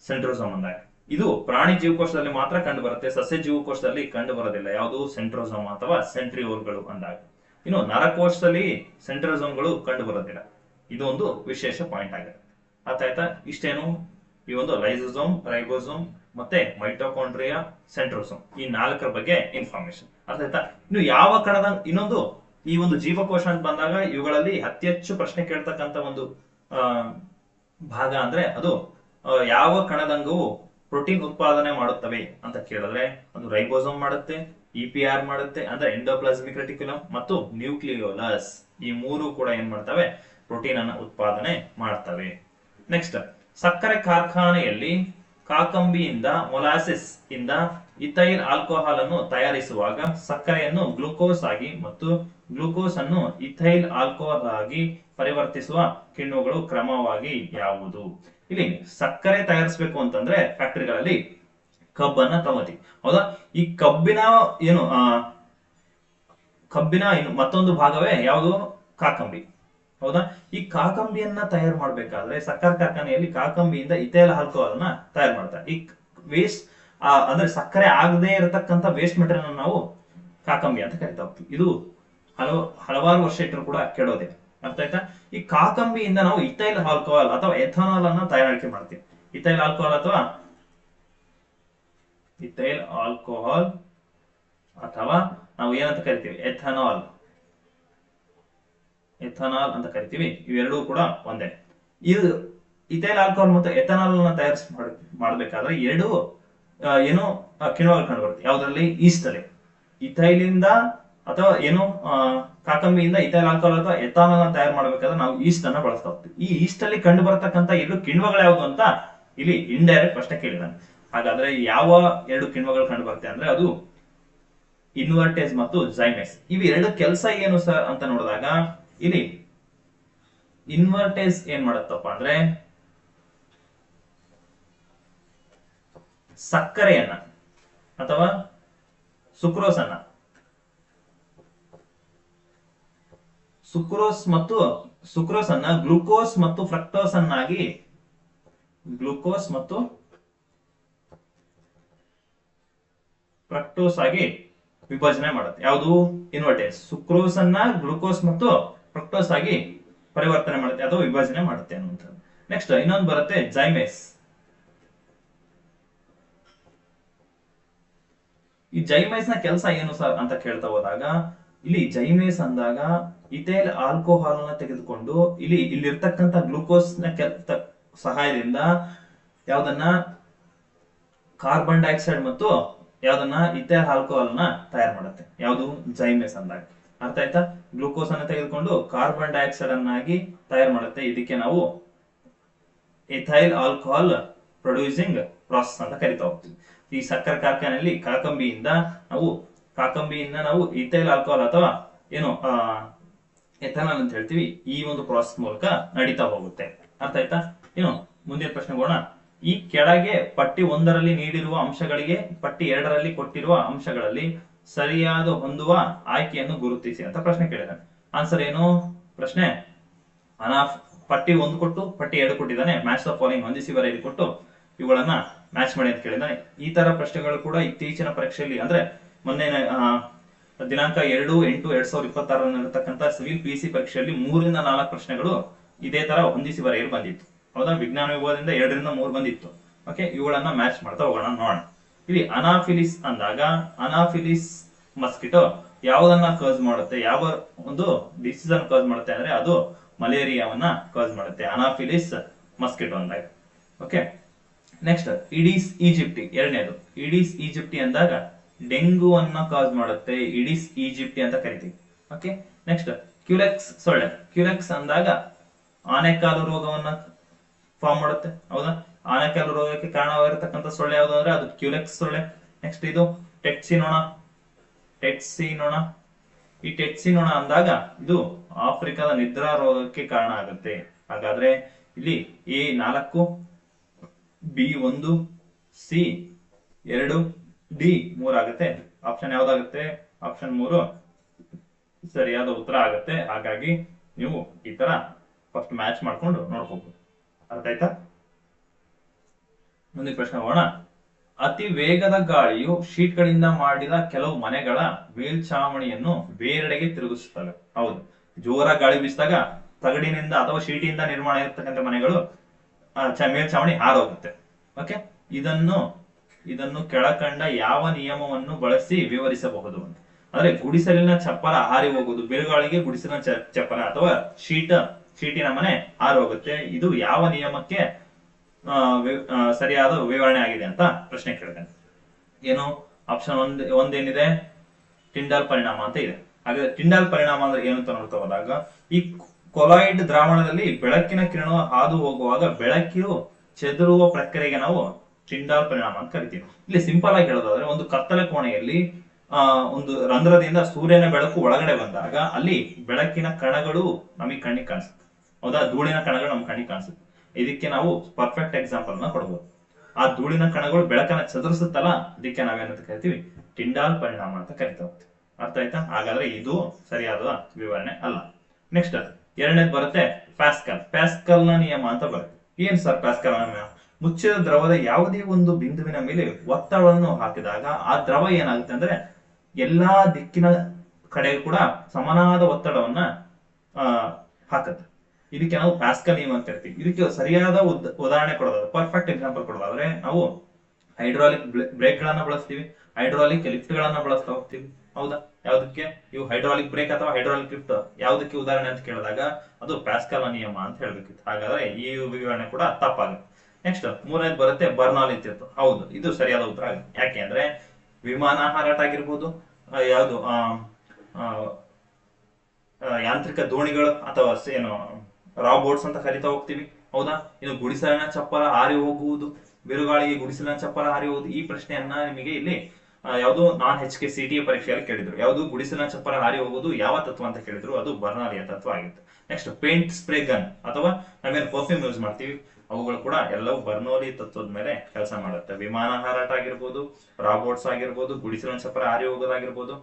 ಸೆಂಟ್ರೋಸೋಮ್ ಅಂದಾಗ. ಇದು ಪ್ರಾಣಿ ಜೀವಕೋಶದಲ್ಲಿ ಮಾತ್ರ ಕಂಡು ಬರುತ್ತೆ, ಸಸ್ಯ ಜೀವಕೋಶದಲ್ಲಿ ಕಂಡು ಬರೋದಿಲ್ಲ ಯಾವುದು ಸೆಂಟ್ರೋಸೋಮ್ ಅಥವಾ ಸೆಂಟ್ರಿಯೋಲ್ಗಳು ಅಂದಾಗ. ಇನ್ನು ನರಕೋಶದಲ್ಲಿ ಸೆಂಟ್ರೋಸೋಮ್ಗಳು ಕಂಡು ಬರೋದಿಲ್ಲ. ಇದು ಒಂದು ವಿಶೇಷ ಪಾಯಿಂಟ್ ಆಗಿದೆ. ಅರ್ಥ ಆಯ್ತಾ? ಇಷ್ಟೇನು ಈ ಒಂದು ಲೈಸೋಸೋಮ್, ರೈಬೋಸೋಮ್ ಮತ್ತೆ ಮೈಟೋಕಾಂಡ್ರಿಯಾ, ಸೆಂಟ್ರೋಸೋಮ್ ಈ 4ರ ಬಗ್ಗೆ ಇನ್ಫಾರ್ಮೇಶನ್. ಅರ್ಥ ಆಯ್ತಾ? ಇನ್ನು ಯಾವ ಕಣದ ಇನ್ನೊಂದು ಈ ಒಂದು ಜೀವಕೋಶ ಅಂತ ಬಂದಾಗ ಇವುಗಳಲ್ಲಿ ಅತಿ ಹೆಚ್ಚು ಪ್ರಶ್ನೆ ಕೇಳ್ತಕ್ಕಂತ ಒಂದು ಭಾಗ ಅಂದ್ರೆ ಅದು ಯಾವ ಕಣದಂಗವು ಪ್ರೋಟೀನ್ ಉತ್ಪಾದನೆ ಮಾಡುತ್ತವೆ ಅಂತ ಕೇಳಿದ್ರೆ ಅದು ರೈಬೋಸೋಮ್ ಮಾಡುತ್ತೆ, EPR ಮಾಡುತ್ತೆ ಅಂದ್ರೆ ಎಂಡೋಪ್ಲಾಸ್ಮಿಕ್ ರೆಟಿಕ್ಯುಲಮ್ ಮತ್ತು ನ್ಯೂಕ್ಲಿಯೋಲಸ್. ಈ 3 ಕೂಡ ಏನ್ ಮಾಡ್ತವೆ? ಪ್ರೋಟೀನ್ ಅನ್ನ ಉತ್ಪಾದನೆ ಮಾಡ್ತವೆ. ನೆಕ್ಸ್ಟ್, ಸಕ್ಕರೆ ಕಾರ್ಖಾನೆಯಲ್ಲಿ ಕಾಕಂಬಿಯಿಂದ ಮೊಲಾಸಿಸ್ ಇಂದ ಇಥೈಲ್ ಆಲ್ಕೋಹಾಲ್ ಅನ್ನು ತಯಾರಿಸುವಾಗ ಸಕ್ಕರೆಯನ್ನು ಗ್ಲೂಕೋಸ್ ಆಗಿ ಮತ್ತು ಗ್ಲೂಕೋಸ್ ಅನ್ನು ಇಥೈಲ್ ಆಲ್ಕೋಹಾಲ್ ಆಗಿ ಪರಿವರ್ತಿಸುವ ಕಿಣ್ವಗಳು ಕ್ರಮವಾಗಿ ಯಾವುದು? ಇಲ್ಲಿ ಸಕ್ಕರೆ ತಯಾರಿಸಬೇಕು ಅಂತಂದ್ರೆ ಫ್ಯಾಕ್ಟರಿಗಳಲ್ಲಿ ಕಬ್ಬನ್ನ ತಗೋತೀವಿ, ಹೌದಾ? ಈ ಕಬ್ಬಿನ ಏನು ಕಬ್ಬಿನ ಮತ್ತೊಂದು ಭಾಗವೇ ಯಾವುದು? ಕಾಕಂಬಿ, ಹೌದಾ? ಈ ಕಾಕಂಬಿಯನ್ನ ತಯಾರು ಮಾಡ್ಬೇಕಾದ್ರೆ ಸಕ್ಕರೆ ಕಾರ್ಖಾನೆಯಲ್ಲಿ ಕಾಕಂಬಿಯಿಂದ ಇಥೈಲ್ ಆಲ್ಕೋಹಾಲ್ ನ ತಯಾರು ಮಾಡ್ತಾರೆ. ಈ ವೇಸ್ಟ್ ಅಂದ್ರೆ ಸಕ್ಕರೆ ಆಗದೆ ಇರತಕ್ಕಂತ ವೇಸ್ಟ್ ಮೆಟೀರಿಯಲ್ ನಾವು ಕಾಕಂಬಿ ಅಂತ ಕರಿತಾ ಹೋಗ್ತೀವಿ. ಇದು ಹಲವಾರು ವರ್ಷ ಇಟ್ಟರು ಕೂಡ ಕೆಡೋದಿಲ್ಲ. ಅರ್ಥ ಆಯ್ತಾ? ಈ ಕಾಕಂಬಿಯಿಂದ ನಾವು ಇಥೈಲ್ ಆಲ್ಕೋಹಾಲ್ ಅಥವಾ ಎಥನಾಲ್ ಅನ್ನ ತಯಾರಿಕೆ ಮಾಡ್ತೀವಿ. ಇಥೈಲ್ ಆಲ್ಕೋಹಾಲ್ ಅಥವಾ ನಾವು ಏನಂತ ಕರಿತೀವಿ? ಎಥನಾಲ್ ಅಂತ ಕರಿತೀವಿ. ಇವೆರಡೂ ಕೂಡ ಒಂದೇ. ಇದು ಇಥೈಲ್ ಆಲ್ಕೋಹಾಲ್ ಮತ್ತು ಎಥನಾಲ್ ಅನ್ನ ಮಾಡಬೇಕಾದ್ರೆ ಎರಡು ಏನು ಕಿಣ್ವಗಳು ಕಂಡು ಬರುತ್ತೆ. ಯಾವ್ದ್ರಲ್ಲಿ? ಈಸ್ಟ್ ಅಲ್ಲಿ. ಇಥೈಲಿಂದ ಅಥವಾ ಏನು ಕಾಕಂಬಿಯಿಂದ ಇಥೈಲ್ ಆಲ್ಕೋಹಾಲ್ ಅಥವಾ ಎಥನಾಲ್ ಅನ್ನ ತಯಾರು ಮಾಡಬೇಕಾದ್ರೆ ನಾವು ಈಸ್ಟ್ ಅನ್ನ ಬಳಸ್ತಾ ಹೋಗ್ತೀವಿ. ಈ ಈಸ್ಟ್ ಅಲ್ಲಿ ಕಂಡು ಬರತಕ್ಕಂತ 2 ಕಿಣ್ವಗಳು ಯಾವುದು ಅಂತ ಇಲ್ಲಿ ಇಂಡೈರೆಕ್ಟ್ ಪ್ರಶ್ನೆ ಕೇಳಿದಾನೆ. ಹಾಗಾದ್ರೆ ಯಾವ 2 ಕಿಣ್ವಗಳು ಕಂಡು ಬರುತ್ತೆ ಅಂದ್ರೆ ಅದು ಇನ್ವರ್ಟೇಸ್ ಮತ್ತು ಜೈಮೇಸ್. ಇವೆರಡು ಕೆಲಸ ಏನು ಸರ್ ಅಂತ ನೋಡಿದಾಗ ಇಲ್ಲಿ ಇನ್ವರ್ಟೇಸ್ ಏನ್ ಮಾಡುತ್ತಪ್ಪ ಅಂದ್ರೆ ಸಕ್ಕರೆಯನ್ನ ಅಥವಾ ಸುಕ್ರೋಸ್ ಅನ್ನ ಗ್ಲೂಕೋಸ್ ಮತ್ತು ಫ್ರಕ್ಟೋಸ್ ಆಗಿ ವಿಭಜನೆ ಮಾಡುತ್ತೆ. ಯಾವುದು? ಇನ್ವರ್ಟೇಸ್. ಸುಕ್ರೋಸ್ ಅನ್ನ ಗ್ಲೂಕೋಸ್ ಮತ್ತು ಫ್ರಕ್ಟೋಸ್ ಆಗಿ ಪರಿವರ್ತನೆ ಮಾಡುತ್ತೆ ಅಥವಾ ವಿಭಜನೆ ಮಾಡುತ್ತೆ ಅನ್ನುವಂಥದ್ದು. ನೆಕ್ಸ್ಟ್ ಇನ್ನೊಂದು ಬರುತ್ತೆ ಜೈಮೇಸ್. ಈ ಜೈಮೇಸ್ ನ ಕೆಲಸ ಏನು ಸರ್ ಅಂತ ಕೇಳ್ತಾ ಹೋದಾಗ ಇಲ್ಲಿ ಜೈಮೇಸ್ ಅಂದಾಗ ಇಥೈಲ್ ಆಲ್ಕೋಹಾಲ್ ನ ತೆಗೆದುಕೊಂಡು ಇಲ್ಲಿರ್ತಕ್ಕಂಥ ಗ್ಲೂಕೋಸ್ ನ ಸಹಾಯದಿಂದ ಯಾವ್ದನ್ನ ಕಾರ್ಬನ್ ಡೈಆಕ್ಸೈಡ್ ಮತ್ತು ಯಾವ್ದನ್ನ ಇಥೈಲ್ ಆಲ್ಕೋಹಾಲ್ ನ ತಯಾರು ಮಾಡುತ್ತೆ. ಯಾವುದು? ಜೈಮೇಸ್ ಅಂದಾಗ. ಅರ್ಥ ಆಯ್ತಾ? ಗ್ಲೂಕೋಸ್ ಅನ್ನ ತೆಗೆದುಕೊಂಡು ಕಾರ್ಬನ್ ಡೈಆಕ್ಸೈಡ್ ಅನ್ನಾಗಿ ತಯಾರು ಮಾಡುತ್ತೆ. ಇದಕ್ಕೆ ನಾವು ಇಥೈಲ್ ಆಲ್ಕೋಹಾಲ್ ಪ್ರೊಡ್ಯೂಸಿಂಗ್ ಪ್ರಾಸೆಸ್ ಅಂತ ಕರಿತಾ ಹೋಗ್ತೀವಿ. ಈ ಸಕ್ಕರೆ ಕಾರ್ಖಾನೆಯಲ್ಲಿ ಕಾಕಂಬಿಯಿಂದ ನಾವು ಇಥೈಲ್ ಆಲ್ಕೋಹಾಲ್ ಅಥವಾ ಏನು ಎಥನಾಲ್ ಅಂತ ಹೇಳ್ತೀವಿ, ಈ ಒಂದು ಪ್ರಾಸೆಸ್ ಮೂಲಕ ನಡೀತಾ ಹೋಗುತ್ತೆ. ಅರ್ಥ ಆಯ್ತಾ? ಇನ್ನು ಮುಂದಿನ ಪ್ರಶ್ನೆ ಹೋಗೋಣ. ಈ ಕೆಳಗೆ ಪಟ್ಟಿ 1ರಲ್ಲಿ ನೀಡಿರುವ ಅಂಶಗಳಿಗೆ ಪಟ್ಟಿ 2ರಲ್ಲಿ ಕೊಟ್ಟಿರುವ ಅಂಶಗಳಲ್ಲಿ ಸರಿಯಾದ ಹೊಂದುವ ಆಯ್ಕೆಯನ್ನು ಗುರುತಿಸಿ ಅಂತ ಪ್ರಶ್ನೆ ಕೇಳಿದಾನೆ. ಆನ್ಸರ್ ಏನು? ಪ್ರಶ್ನೆ ಪಟ್ಟಿ 1 ಕೊಟ್ಟು ಪಟ್ಟಿ 2 ಕೊಟ್ಟಿದ್ದಾನೆ. ಮ್ಯಾಚ್ ದ ಫಾಲೋಯಿಂಗ್, ಹೊಂದಿಸಿ ಬರೆಯಿರಿ ಕೊಟ್ಟು ಇವುಗಳನ್ನ ಮ್ಯಾಚ್ ಮಾಡಿ ಅಂತ ಕೇಳಿದ್ದಾನೆ. ಈ ತರ ಪ್ರಶ್ನೆಗಳು ಕೂಡ ಇತ್ತೀಚಿನ ಪರೀಕ್ಷೆಯಲ್ಲಿ ಅಂದ್ರೆ ಮೊನ್ನೆ ದಿನಾಂಕ 2/8/2026 ಇರತಕ್ಕಂತ ಸಿವಿಲ್ PC ಪರೀಕ್ಷೆಯಲ್ಲಿ 3ರಿಂದ 4 ಪ್ರಶ್ನೆಗಳು ಇದೇ ತರ ಹೊಂದಿಸಿ ಬರೆಯಲು ಬಂದಿತ್ತು. ಹೌದಾ? ವಿಜ್ಞಾನ ವಿಭಾಗದಿಂದ 2ರಿಂದ 3 ಬಂದಿತ್ತು. ಓಕೆ, ಇವುಗಳನ್ನ ಮ್ಯಾಚ್ ಮಾಡ್ತಾ ಹೋಗೋಣ, ನೋಡೋಣ. ಇಲ್ಲಿ ಅನಾಫಿಲಿಸ್ ಅಂದಾಗ ಅನಾಫಿಲಿಸ್ ಮಸ್ಕಿಟೋ ಯಾವುದನ್ನ ಕಾಸ್ ಮಾಡುತ್ತೆ? ಯಾವ ಒಂದು ಡಿಸೀಸ್ ಅನ್ನು ಕಾಸ್ ಮಾಡುತ್ತೆ ಅಂದ್ರೆ ಅದು ಮಲೇರಿಯಾವನ್ನ ಕಾಸ್ ಮಾಡುತ್ತೆ, ಅನಾಫಿಲಿಸ್ ಮಸ್ಕಿಟೋ ಅಂದಾಗ. Okay, next aedes aegypti. 2ನೇದು ಇಡೀಸ್ ಈಜಿಪ್ಟಿ ಅಂದಾಗ ಡೆಂಗು ಅನ್ನ ಕಾಸ್ ಮಾಡುತ್ತೆ, ಇಡೀಸ್ ಈಜಿಪ್ಟಿ ಅಂತ ಕರಿತೀವಿ. ಓಕೆ, ನೆಕ್ಸ್ಟ್ ಕ್ಯುಲೆಕ್ಸ್ ಸೊಳ್ಳೆ. ಕ್ಯುಲೆಕ್ಸ್ ಅಂದಾಗ ಆನೆಕಾಲು ರೋಗವನ್ನ ಫಾರ್ಮ್ ಮಾಡುತ್ತೆ. ಹೌದಾ? ಆನೆಕಾಲು ರೋಗಕ್ಕೆ ಕಾರಣವಾಗಿರತಕ್ಕಂಥ ಸೊಳ್ಳೆ ಯಾವುದು ಅಂದ್ರೆ ಅದು ಕ್ಯುಲೆಕ್ಸ್ ಸೊಳ್ಳೆ. ನೆಕ್ಸ್ಟ್ ಇದು ಟೆಟ್ಸಿನೋಣ. ಈ ಟೆಟ್ಸಿನೋಣ ಅಂದಾಗ ಇದು ಆಫ್ರಿಕಾದ ನಿದ್ರಾ ರೋಗಕ್ಕೆ ಕಾರಣ ಆಗುತ್ತೆ. ಹಾಗಾದ್ರೆ ಇಲ್ಲಿ A4, B1, C2, D3 ಆಗುತ್ತೆ. ಆಪ್ಷನ್ ಯಾವ್ದಾಗುತ್ತೆ? ಆಪ್ಷನ್ 3 ಸರಿಯಾದ ಉತ್ತರ ಆಗುತ್ತೆ. ಹಾಗಾಗಿ ನೀವು ಈ ತರ ಫಸ್ಟ್ ಮ್ಯಾಚ್ ಮಾಡ್ಕೊಂಡು ನೋಡ್ಕೋಬಹುದು. ಅರ್ಥ ಆಯ್ತಾ? ಮುಂದಿನ ಪ್ರಶ್ನೆ ಹೋಗೋಣ. ಅತಿ ವೇಗದ ಗಾಳಿಯು ಶೀಟ್ಗಳಿಂದ ಮಾಡಿದ ಕೆಲವು ಮನೆಗಳ ಮೇಲ್ಛಾವಣಿಯನ್ನು ಬೇರೆಡೆಗೆ ತಿರುಗಿಸುತ್ತವೆ. ಹೌದು, ಜೋರ ಗಾಳಿ ಬೀಸಿದಾಗ ತಗಡಿನಿಂದ ಅಥವಾ ಶೀಟಿಂದ ನಿರ್ಮಾಣ ಇರತಕ್ಕಂಥ ಮನೆಗಳು ಮೇಲ್ಛಾವಣಿ ಹಾರೋಗುತ್ತೆ. ಓಕೆ, ಇದನ್ನು ಕೆಳಕಂಡ ಯಾವ ನಿಯಮವನ್ನು ಬಳಸಿ ವಿವರಿಸಬಹುದು ಅಂತ. ಅಂದ್ರೆ ಗುಡಿಸಲಿನ ಚಪ್ಪರ ಹಾರಿ ಹೋಗುವುದು, ಬಿರುಗಾಳಿಗೆ ಗುಡಿಸಲಿನ ಚಪ್ಪರ ಅಥವಾ ಶೀಟಿನ ಮನೆ ಹಾರಿ ಹೋಗುತ್ತೆ. ಇದು ಯಾವ ನಿಯಮಕ್ಕೆ ಸರಿಯಾದ ವಿವರಣೆ ಆಗಿದೆ ಅಂತ ಪ್ರಶ್ನೆ ಕೇಳಿದ್ದೇನೆ. ಏನು ಆಪ್ಷನ್ ಒಂದೇನಿದೆ, ಟಿಂಡಾಲ್ ಪರಿಣಾಮ ಅಂತ ಇದೆ. ಹಾಗಾದ್ರೆ ಟಿಂಡಾಲ್ ಪರಿಣಾಮ ಅಂದ್ರೆ ಏನು ಅಂತ ನೋಡ್ತಾ ಹೋದಾಗ, ಈ ಕೊಲಾಯ್ಡ್ ದ್ರಾವಣದಲ್ಲಿ ಬೆಳಕಿನ ಕಿರಣ ಹಾದು ಹೋಗುವಾಗ ಬೆಳಕಿನ ಚೆದರುವ ಪ್ರಕ್ರಿಯೆಗೆ ನಾವು ಟಿಂಡಾಲ್ ಪರಿಣಾಮ ಅಂತ ಕರಿತೀವಿ. ಇಲ್ಲಿ ಸಿಂಪಲ್ ಆಗಿ ಹೇಳೋದಾದ್ರೆ, ಒಂದು ಕತ್ತಲೆ ಕೋಣೆಯಲ್ಲಿ ಒಂದು ರಂಧ್ರದಿಂದ ಸೂರ್ಯನ ಬೆಳಕು ಒಳಗಡೆ ಬಂದಾಗ ಅಲ್ಲಿ ಬೆಳಕಿನ ಕಣಗಳು ನಮಗೆ ಕಣ್ಣಿಗೆ ಕಾಣಿಸುತ್ತೆ. ಹೌದಾ, ಧೂಳಿನ ಕಣಗಳು ನಮ್ ಕಣ್ಣಿಗೆ ಕಾಣಿಸುತ್ತೆ. ಇದಕ್ಕೆ ನಾವು ಪರ್ಫೆಕ್ಟ್ ಎಕ್ಸಾಂಪಲ್ ನ ಕೊಡಬಹುದು. ಆ ಧೂಳಿನ ಕಣಗಳು ಬೆಳಕನ್ನ ಚದುರಿಸುತ್ತಲ್ಲ, ಅದಕ್ಕೆ ನಾವೇನಂತ ಕರಿತೀವಿ, ಟಿಂಡಾಲ್ ಪರಿಣಾಮ ಅಂತ ಕರಿತಾ ಹೋಗ್ತೀವಿ. ಅರ್ಥ ಆಯ್ತಾ? ಹಾಗಾದ್ರೆ ಇದು ಸರಿಯಾದ ವಿವರಣೆ ಅಲ್ಲ. ನೆಕ್ಸ್ಟ್ ಎರಡನೇದು ಬರುತ್ತೆ ಪ್ಯಾಸ್ಕಲ್ ನ ನಿಯಮ ಅಂತ ಬರುತ್ತೆ. ಏನ್ ಸರ್ ಪ್ಯಾಸ್ಕಲ್ ನ ನಿಯಮ? ಮುಚ್ಚಿದ ದ್ರವದ ಯಾವುದೇ ಒಂದು ಬಿಂದುವಿನ ಮೇಲೆ ಒತ್ತಡವನ್ನು ಹಾಕಿದಾಗ ಆ ದ್ರವ ಏನಾಗುತ್ತೆ ಅಂದ್ರೆ ಎಲ್ಲಾ ದಿಕ್ಕಿನ ಕಡೆ ಕೂಡ ಸಮನಾದ ಒತ್ತಡವನ್ನ ಹಾಕುತ್ತೆ. ಇದಕ್ಕೆ ನಾವು ಪ್ಯಾಸ್ಕಲ್ ನಿಯಮ ಅಂತ ಹೇಳ್ತೀವಿ. ಇದಕ್ಕೆ ಸರಿಯಾದ ಉದಾಹರಣೆ ಕೊಡೋದಾದ್ರೆ, ಪರ್ಫೆಕ್ಟ್ ಎಕ್ಸಾಂಪಲ್ ಕೊಡೋದಾದ್ರೆ, ನಾವು ಹೈಡ್ರಾಲಿಕ್ ಬ್ರೇಕ್ ಗಳನ್ನ ಬಳಸ್ತೀವಿ, ಹೈಡ್ರಾಲಿಕ್ ಲಿಫ್ಟ್ ಗಳನ್ನ ಬಳಸ್ತಾ ಹೋಗ್ತೀವಿ. ಹೌದಾ, ಯಾವ್ದಕ್ಕೆ? ಇವು ಹೈಡ್ರಾಲಿಕ್ ಬ್ರೇಕ್ ಅಥವಾ ಹೈಡ್ರಾಲಿಕ್ ಲಿಫ್ಟ್ ಯಾವ್ದಕ್ಕೆ ಉದಾಹರಣೆ ಅಂತ ಕೇಳಿದಾಗ ಅದು ಪ್ಯಾಸ್ಕಲ್ ನಿಯಮ ಅಂತ ಹೇಳ್ಬೇಕಿತ್ತು. ಹಾಗಾದ್ರೆ ಈ ವಿವರಣೆ ಕೂಡ ತಪ್ಪಾಗುತ್ತೆ. ನೆಕ್ಸ್ಟ್ ಮೂರನೇದು ಬರುತ್ತೆ ಬರ್ನೌಲಿ ಅಂತ. ಹೌದು, ಇದು ಸರಿಯಾದ ಉತ್ತರ ಆಗುತ್ತೆ. ಯಾಕೆ ಅಂದ್ರೆ ವಿಮಾನ ಹಾರಾಟ ಆಗಿರ್ಬೋದು, ಯಾವುದು ಯಾಂತ್ರಿಕ ದೋಣಿಗಳು ಅಥವಾ ಏನು ರಾಬೋಟ್ಸ್ ಅಂತ ಕರಿತಾ ಹೋಗ್ತೀವಿ. ಹೌದಾ, ಇದು ಗುಡಿಸಲಿನ ಚಪ್ಪರ ಹಾರಿ ಹೋಗುವುದು, ಬಿರುಗಾಳಿಗೆ ಗುಡಿಸಲಿನ ಚಪ್ಪರ ಹಾರಿ ಹೋಗುವುದು. ಈ ಪ್ರಶ್ನೆಯನ್ನ ನಿಮಗೆ ಇಲ್ಲಿ ಯಾವುದು ನಾನ್ HKCT ಪರೀಕ್ಷೆಯಲ್ಲಿ ಕೇಳಿದ್ರು. ಯಾವುದು ಗುಡಿಸಲಿನ ಚಪ್ಪರ ಹಾರಿ ಹೋಗುವುದು ಯಾವ ತತ್ವ ಅಂತ ಕೇಳಿದ್ರು, ಅದು ಬರ್ನೌಲಿಯ ತತ್ವ ಆಗಿತ್ತು. ನೆಕ್ಸ್ಟ್ ಪೇಂಟ್ ಸ್ಪ್ರೇ ಗನ್ ಅಥವಾ ನಾವೇನು ಪರ್ಫ್ಯೂಮ್ ಯೂಸ್ ಮಾಡ್ತೀವಿ, ಅವುಗಳು ಕೂಡ ಎಲ್ಲವೂ ಬರ್ನೌಲಿ ತತ್ವದ ಮೇಲೆ ಕೆಲಸ ಮಾಡುತ್ತೆ. ವಿಮಾನ ಹಾರಾಟ ಆಗಿರ್ಬೋದು, ರಾಬೋಟ್ಸ್ ಆಗಿರ್ಬೋದು, ಗುಡಿಸಲಿನ ಚಪ್ಪರ ಹಾರಿ ಹೋಗೋದಾಗಿರ್ಬೋದು,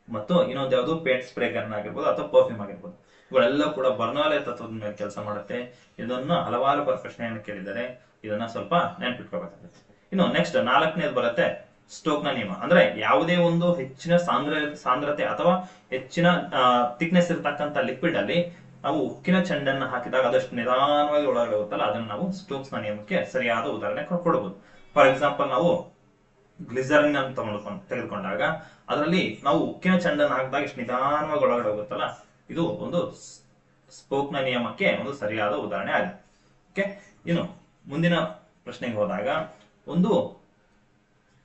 ಮತ್ತು ಇನ್ನೊಂದು ಯಾವುದು ಪೇಂಟ್ ಸ್ಪ್ರೇ ಗನ್ ಆಗಿರ್ಬೋದು ಅಥವಾ ಪರ್ಫ್ಯೂಮ್ ಆಗಿರ್ಬೋದು, ಇವುಗಳೆಲ್ಲ ಕೂಡ ಬರ್ನೌಲಿ ತತ್ವದ ಮೇಲೆ ಕೆಲಸ ಮಾಡುತ್ತೆ. ಇದನ್ನ ಹಲವಾರು ಪ್ರಶ್ನೆಯನ್ನು ಕೇಳಿದರೆ ಇದನ್ನ ಸ್ವಲ್ಪ ನೆನ್ಪಿಟ್ಕೋಬೇಕಾಗುತ್ತೆ. ಇನ್ನು ನೆಕ್ಸ್ಟ್ ನಾಲ್ಕನೇದು ಬರುತ್ತೆ ಸ್ಟೋಕ್ ನ ನಿಯಮ. ಅಂದ್ರೆ ಯಾವುದೇ ಒಂದು ಹೆಚ್ಚಿನ ಸಾಂದ್ರತೆ ಅಥವಾ ಹೆಚ್ಚಿನ ಥಿಕ್ನೆಸ್ ಇರತಕ್ಕಂತ ಲಿಕ್ವಿಡ್ ಅಲ್ಲಿ ನಾವು ಉಕ್ಕಿನ ಚೆಂಡನ್ನ ಹಾಕಿದಾಗ ಅದಷ್ಟು ನಿಧಾನವಾಗಿ ಒಳಗಡೆ ಹೋಗುತ್ತಲ್ಲ, ಅದನ್ನ ನಾವು ಸ್ಟೋಕ್ಸ್ ನ ನಿಯಮಕ್ಕೆ ಸರಿಯಾದ ಉದಾಹರಣೆ ಕೊಡಬಹುದು. ಫಾರ್ ಎಕ್ಸಾಂಪಲ್, ನಾವು ಗ್ಲಿಸರಿನ್ ಅಂತ ತೆಗೆದುಕೊಂಡಾಗ ಅದರಲ್ಲಿ ನಾವು ಉಕ್ಕಿನ ಚೆಂಡನ್ನು ಹಾಕಿದಾಗ ಎಷ್ಟು ನಿಧಾನವಾಗಿ ಒಳಗಡೆ ಹೋಗುತ್ತಲ್ಲ, ಇದು ಒಂದು ಸ್ಪೋಕ್ ನ ನಿಯಮಕ್ಕೆ ಒಂದು ಸರಿಯಾದ ಉದಾಹರಣೆ ಆಗಿದೆ. ಓಕೆ, ಇನ್ನು ಮುಂದಿನ ಪ್ರಶ್ನೆಗೆ ಹೋದಾಗ,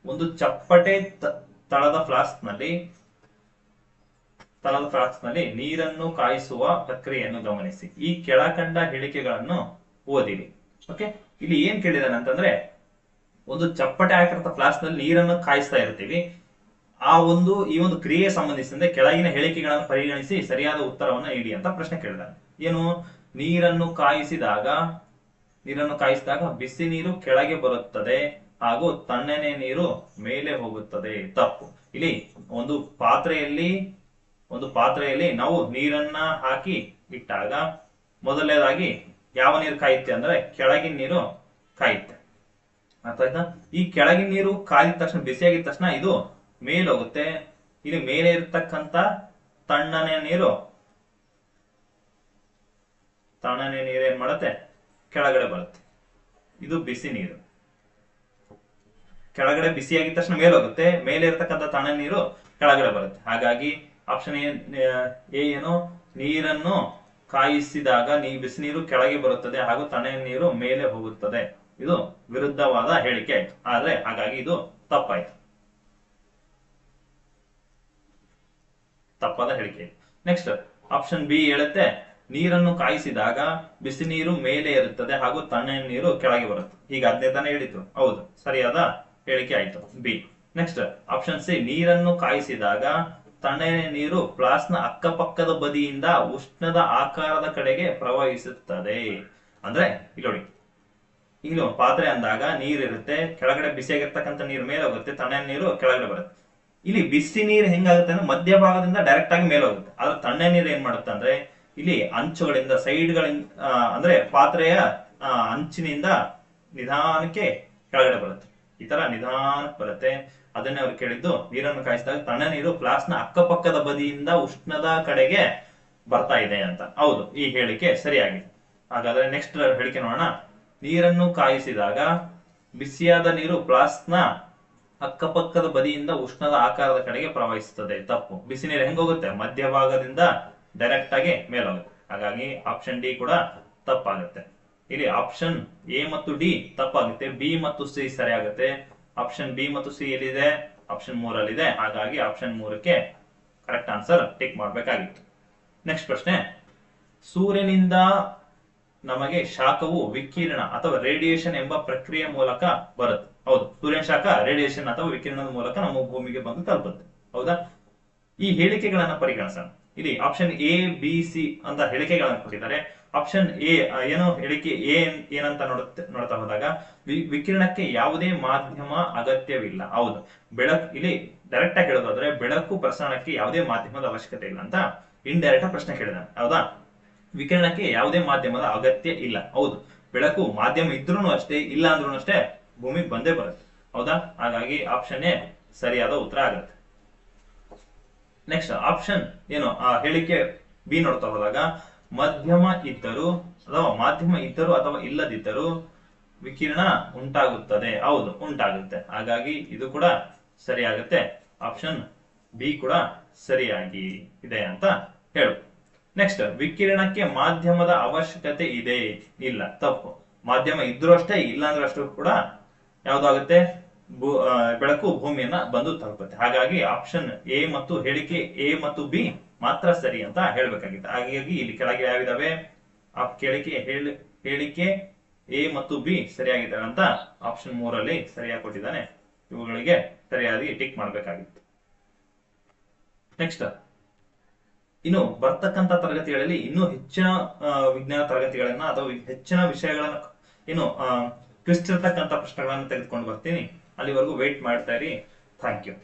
ಒಂದು ಚಪ್ಪಟೆ ತಳದ ಫ್ಲಾಸ್ಕ್ ನಲ್ಲಿ ನೀರನ್ನು ಕಾಯಿಸುವ ಪ್ರಕ್ರಿಯೆಯನ್ನು ಗಮನಿಸಿ. ಈ ಕೆಳಕಂಡ ಹೇಳಿಕೆಗಳನ್ನು ಓದಿರಿ. ಓಕೆ, ಇಲ್ಲಿ ಏನ್ ಕೇಳಿದಾನೆ ಅಂತಂದ್ರೆ, ಒಂದು ಚಪ್ಪಟೆ ಹಾಕಿರೋ ಫ್ಲಾಸ್ಕ್ ನಲ್ಲಿ ನೀರನ್ನು ಕಾಯಿಸ್ತಾ ಇರ್ತೀವಿ. ಈ ಒಂದು ಕ್ರಿಯೆ ಸಂಬಂಧಿಸಿದಂತೆ ಕೆಳಗಿನ ಹೇಳಿಕೆಗಳನ್ನು ಪರಿಗಣಿಸಿ ಸರಿಯಾದ ಉತ್ತರವನ್ನು ನೀಡಿ ಅಂತ ಪ್ರಶ್ನೆ ಕೇಳಿದಾನೆ. ಏನು? ನೀರನ್ನು ಕಾಯಿಸಿದಾಗ ಬಿಸಿ ನೀರು ಕೆಳಗೆ ಬರುತ್ತದೆ ಹಾಗೂ ತಣ್ಣನೆ ನೀರು ಮೇಲೆ ಹೋಗುತ್ತದೆ. ತಪ್ಪು. ಇಲ್ಲಿ ಒಂದು ಪಾತ್ರೆಯಲ್ಲಿ ನಾವು ನೀರನ್ನ ಹಾಕಿ ಇಟ್ಟಾಗ ಮೊದಲನೇದಾಗಿ ಯಾವ ನೀರು ಕಾಯುತ್ತೆ ಅಂದ್ರೆ ಕೆಳಗಿನ ನೀರು ಕಾಯುತ್ತೆ. ಅರ್ಥ ಆಯ್ತಾ? ಈ ಕೆಳಗಿನ ನೀರು ಕಾಯಿದ ತಕ್ಷಣ, ಬಿಸಿಯಾಗಿದ ತಕ್ಷಣ ಇದು ಮೇಲೆ ಹೋಗುತ್ತೆ. ಇಲ್ಲಿ ಮೇಲೆ ಇರ್ತಕ್ಕಂತ ತಣ್ಣನೆ ನೀರು ಏನ್ ಮಾಡುತ್ತೆ? ಕೆಳಗಡೆ ಬರುತ್ತೆ. ಇದು ಬಿಸಿ ನೀರು. ಕೆಳಗಡೆ ಬಿಸಿಯಾಗಿದ ತಕ್ಷಣ ಮೇಲೆ ಹೋಗುತ್ತೆ, ಮೇಲೆ ಇರ್ತಕ್ಕಂಥ ತಣ್ಣನೆ ನೀರು ಕೆಳಗಡೆ ಬರುತ್ತೆ. ಹಾಗಾಗಿ ಆಪ್ಷನ್ ಏನು? ನೀರನ್ನು ಕಾಯಿಸಿದಾಗ ಬಿಸಿ ನೀರು ಕೆಳಗೆ ಬರುತ್ತದೆ ಹಾಗೂ ತಣ್ಣನೆ ನೀರು ಮೇಲೆ ಹೋಗುತ್ತದೆ. ಇದು ವಿರುದ್ಧವಾದ ಹೇಳಿಕೆ ಆಯ್ತು. ಆದ್ರೆ ಹಾಗಾಗಿ ಇದು ತಪ್ಪಾಯ್ತು, ತಪ್ಪಾದ ಹೇಳಿಕೆ. ನೆಕ್ಸ್ಟ್ ಆಪ್ಷನ್ ಬಿ ಹೇಳುತ್ತೆ, ನೀರನ್ನು ಕಾಯಿಸಿದಾಗ ಬಿಸಿ ನೀರು ಮೇಲೆ ಇರುತ್ತದೆ ಹಾಗೂ ತಣ್ಣನೆ ನೀರು ಕೆಳಗೆ ಬರುತ್ತೆ. ಈಗ ಅದನ್ನೇ ತಾನೇ ಹೇಳಿತು. ಹೌದು, ಸರಿಯಾದ ಹೇಳಿಕೆ ಆಯ್ತು, ಬಿ. ನೆಕ್ಸ್ಟ್ ಆಪ್ಷನ್ ಸಿ, ನೀರನ್ನು ಕಾಯಿಸಿದಾಗ ತಣ್ಣನೆ ನೀರು ಫ್ಲಾಸ್ಕ್ ನ ಅಕ್ಕಪಕ್ಕದ ಬದಿಯಿಂದ ಉಷ್ಣದ ಆಕಾರದ ಕಡೆಗೆ ಪ್ರವಹಿಸುತ್ತದೆ. ಅಂದ್ರೆ ಇಲ್ಲಿ ನೋಡಿ, ಇಲ್ಲಿ ಪಾತ್ರೆ ಅಂದಾಗ ನೀರಿರುತ್ತೆ, ಕೆಳಗಡೆ ಬಿಸಿಯಾಗಿರ್ತಕ್ಕಂಥ ನೀರು ಮೇಲೆ ಹೋಗುತ್ತೆ, ತಣ್ಣನೆ ನೀರು ಕೆಳಗಡೆ ಬರುತ್ತೆ. ಇಲ್ಲಿ ಬಿಸಿ ನೀರು ಹೆಂಗಾಗುತ್ತೆ ಅಂದ್ರೆ ಮಧ್ಯಭಾಗದಿಂದ ಡೈರೆಕ್ಟ್ ಆಗಿ ಮೇಲೆ ಹೋಗುತ್ತೆ. ಆದ್ರೆ ತಣ್ಣನೆ ನೀರು ಏನ್ ಮಾಡುತ್ತೆ ಅಂದ್ರೆ ಇಲ್ಲಿ ಅಂಚುಗಳಿಂದ, ಸೈಡ್ಗಳಿಂದ, ಅಂದ್ರೆ ಪಾತ್ರೆಯ ಅಂಚಿನಿಂದ ನಿಧಾನಕ್ಕೆ ಕೆಳಗಡೆ ಬರುತ್ತೆ. ಈ ತರ ನಿಧಾನಕ್ಕೆ ಬರುತ್ತೆ. ಅದನ್ನೇ ಅವ್ರು ಕೇಳಿದ್ದು, ನೀರನ್ನು ಕಾಯಿಸಿದಾಗ ತಣ್ಣ ನೀರು ಫ್ಲಾಸ್ಕ್ ನ ಅಕ್ಕಪಕ್ಕದ ಬದಿಯಿಂದ ಉಷ್ಣದ ಕಡೆಗೆ ಬರ್ತಾ ಇದೆ ಅಂತ. ಹೌದು, ಈ ಹೇಳಿಕೆ ಸರಿಯಾಗಿದೆ. ಹಾಗಾದ್ರೆ ನೆಕ್ಸ್ಟ್ ಹೇಳಿಕೆ ನೋಡೋಣ. ನೀರನ್ನು ಕಾಯಿಸಿದಾಗ ಬಿಸಿಯಾದ ನೀರು ಫ್ಲಾಸ್ಕ್ ನ ಅಕ್ಕಪಕ್ಕದ ಬದಿಯಿಂದ ಉಷ್ಣದ ಆಕಾರದ ಕಡೆಗೆ ಪ್ರವಹಿಸುತ್ತದೆ. ತಪ್ಪು. ಬಿಸಿ ನೀರು ಹೆಂಗೋಗುತ್ತೆ? ಮಧ್ಯಭಾಗದಿಂದ ಡೈರೆಕ್ಟ್ ಆಗಿ ಮೇಲೋಗುತ್ತೆ. ಹಾಗಾಗಿ ಆಪ್ಷನ್ ಡಿ ಕೂಡ ತಪ್ಪಾಗುತ್ತೆ. ಇಲ್ಲಿ ಆಪ್ಷನ್ ಎ ಮತ್ತು ಡಿ ತಪ್ಪಾಗುತ್ತೆ. ಬಿ ಮತ್ತು ಸಿ ಸರಿ ಆಗುತ್ತೆ. ಆಪ್ಷನ್ ಬಿ ಮತ್ತು ಸಿ ಎಲ್ಲಿದೆ? ಆಪ್ಷನ್ 3 ಹಾಗಾಗಿ ಆಪ್ಷನ್ 3ಕ್ಕೆ ಕರೆಕ್ಟ್ ಆನ್ಸರ್ ಟಿಕ್ ಮಾಡಬೇಕಾಗಿತ್ತು. ನೆಕ್ಸ್ಟ್ ಪ್ರಶ್ನೆ. ಸೂರ್ಯನಿಂದ ನಮಗೆ ಶಾಖವು ವಿಕಿರಣ ಅಥವಾ ರೇಡಿಯೇಷನ್ ಎಂಬ ಪ್ರಕ್ರಿಯೆ ಮೂಲಕ ಬರುತ್ತೆ. ಹೌದು, ಸೂರ್ಯನ ಶಾಖ ರೇಡಿಯೇಷನ್ ಅಥವಾ ವಿಕಿರಣದ ಮೂಲಕ ನಮ್ಮ ಭೂಮಿಗೆ ಬಂದು ತಲುಪುತ್ತೆ. ಹೌದಾ? ಈ ಹೇಳಿಕೆಗಳನ್ನ ಪರಿಗಣಿಸೋಣ. ಇಲ್ಲಿ ಆಪ್ಷನ್ ಎ ಬಿ ಸಿ ಅಂತ ಹೇಳಿಕೆಗಳನ್ನು ಕೊಟ್ಟಿದ್ದಾರೆ. ಆಪ್ಷನ್ ಎ ಏನೋ ಹೇಳಿಕೆ ಎ ಏನಂತ ನೋಡ್ತಾ ಹೋದಾಗ ವಿಕಿರಣಕ್ಕೆ ಯಾವುದೇ ಮಾಧ್ಯಮ ಅಗತ್ಯವಿಲ್ಲ. ಹೌದು, ಬೆಳಕು ಇಲ್ಲಿ ಡೈರೆಕ್ಟ್ ಆಗಿ ಹೇಳೋದಾದ್ರೆ ಬೆಳಕು ಪ್ರಸರಣಕ್ಕೆ ಯಾವುದೇ ಮಾಧ್ಯಮದ ಅವಶ್ಯಕತೆ ಇಲ್ಲ ಅಂತ ಇಂಡೈರೆಕ್ಟ್ ಪ್ರಶ್ನೆ ಕೇಳಿದಾನೆ. ಹೌದಾ? ವಿಕಿರಣಕ್ಕೆ ಯಾವುದೇ ಮಾಧ್ಯಮದ ಅಗತ್ಯ ಇಲ್ಲ. ಹೌದು, ಬೆಳಕು ಮಾಧ್ಯಮ ಇದ್ರೂ ಅಷ್ಟೇ, ಇಲ್ಲ ಅಂದ್ರೂ ಅಷ್ಟೇ ಭೂಮಿಗೆ ಬಂದೇ ಬರುತ್ತೆ. ಹೌದಾ? ಹಾಗಾಗಿ ಆಪ್ಷನ್ ಎ ಸರಿಯಾದ ಉತ್ತರ ಆಗುತ್ತೆ. ನೆಕ್ಸ್ಟ್ ಆಪ್ಷನ್ ಏನು? ಹೇಳಿಕೆ ಬಿ ನೋಡ್ತಾ ಹೋದಾಗ ಮಾಧ್ಯಮ ಇದ್ದರೂ ಅಥವಾ ಇಲ್ಲದಿದ್ದರೂ ವಿಕಿರಣ ಉಂಟಾಗುತ್ತದೆ. ಹೌದು, ಉಂಟಾಗುತ್ತೆ. ಹಾಗಾಗಿ ಇದು ಕೂಡ ಸರಿಯಾಗುತ್ತೆ. ಆಪ್ಷನ್ ಬಿ ಕೂಡ ಸರಿಯಾಗಿ ಇದೆ ಅಂತ ಹೇಳು. ನೆಕ್ಸ್ಟ್, ವಿಕಿರಣಕ್ಕೆ ಮಾಧ್ಯಮದ ಅವಶ್ಯಕತೆ ಇದೆ? ಇಲ್ಲ. ತಪ್ಪು. ಮಾಧ್ಯಮ ಇದ್ರೂ ಅಷ್ಟೇ, ಇಲ್ಲ ಅಂದ್ರೆ ಅಷ್ಟು ಕೂಡ ಯಾವ್ದಾಗುತ್ತೆ? ಬೆಳಕು ಭೂಮಿಯನ್ನ ಬಂದು ತಲುಪುತ್ತೆ. ಹಾಗಾಗಿ ಆಪ್ಷನ್ ಎ ಮತ್ತು ಹೇಳಿಕೆ ಎ ಮತ್ತು ಬಿ ಮಾತ್ರ ಸರಿ ಅಂತ ಹೇಳ್ಬೇಕಾಗಿತ್ತು. ಹಾಗಾಗಿ ಇಲ್ಲಿ ಕೆಳಗೆ ಯಾವಿದಾವೆ? ಹೇಳಿಕೆ ಎ ಮತ್ತು ಬಿ ಸರಿಯಾಗಿದ್ದಾವೆ ಅಂತ ಆಪ್ಷನ್ 3 ಸರಿಯಾಗಿ ಕೊಟ್ಟಿದ್ದಾನೆ. ಇವುಗಳಿಗೆ ಸರಿಯಾಗಿ ಟಿಕ್ ಮಾಡಬೇಕಾಗಿತ್ತು. ನೆಕ್ಸ್ಟ್, ಇನ್ನು ಬರ್ತಕ್ಕಂತ ತರಗತಿಗಳಲ್ಲಿ ಇನ್ನೂ ಹೆಚ್ಚಿನ ವಿಜ್ಞಾನ ತರಗತಿಗಳನ್ನ ಅಥವಾ ಹೆಚ್ಚಿನ ವಿಷಯಗಳನ್ನ ಏನು ಟ್ವಿಸ್ಟ್ ಇರತಕ್ಕಂತ ಪ್ರಶ್ನೆಗಳನ್ನ ತೆಗೆದುಕೊಂಡು ಬರ್ತೀನಿ. ಅಲ್ಲಿವರೆಗೂ ವೇಟ್ ಮಾಡ್ತಾ ಇರಿ. Thank you.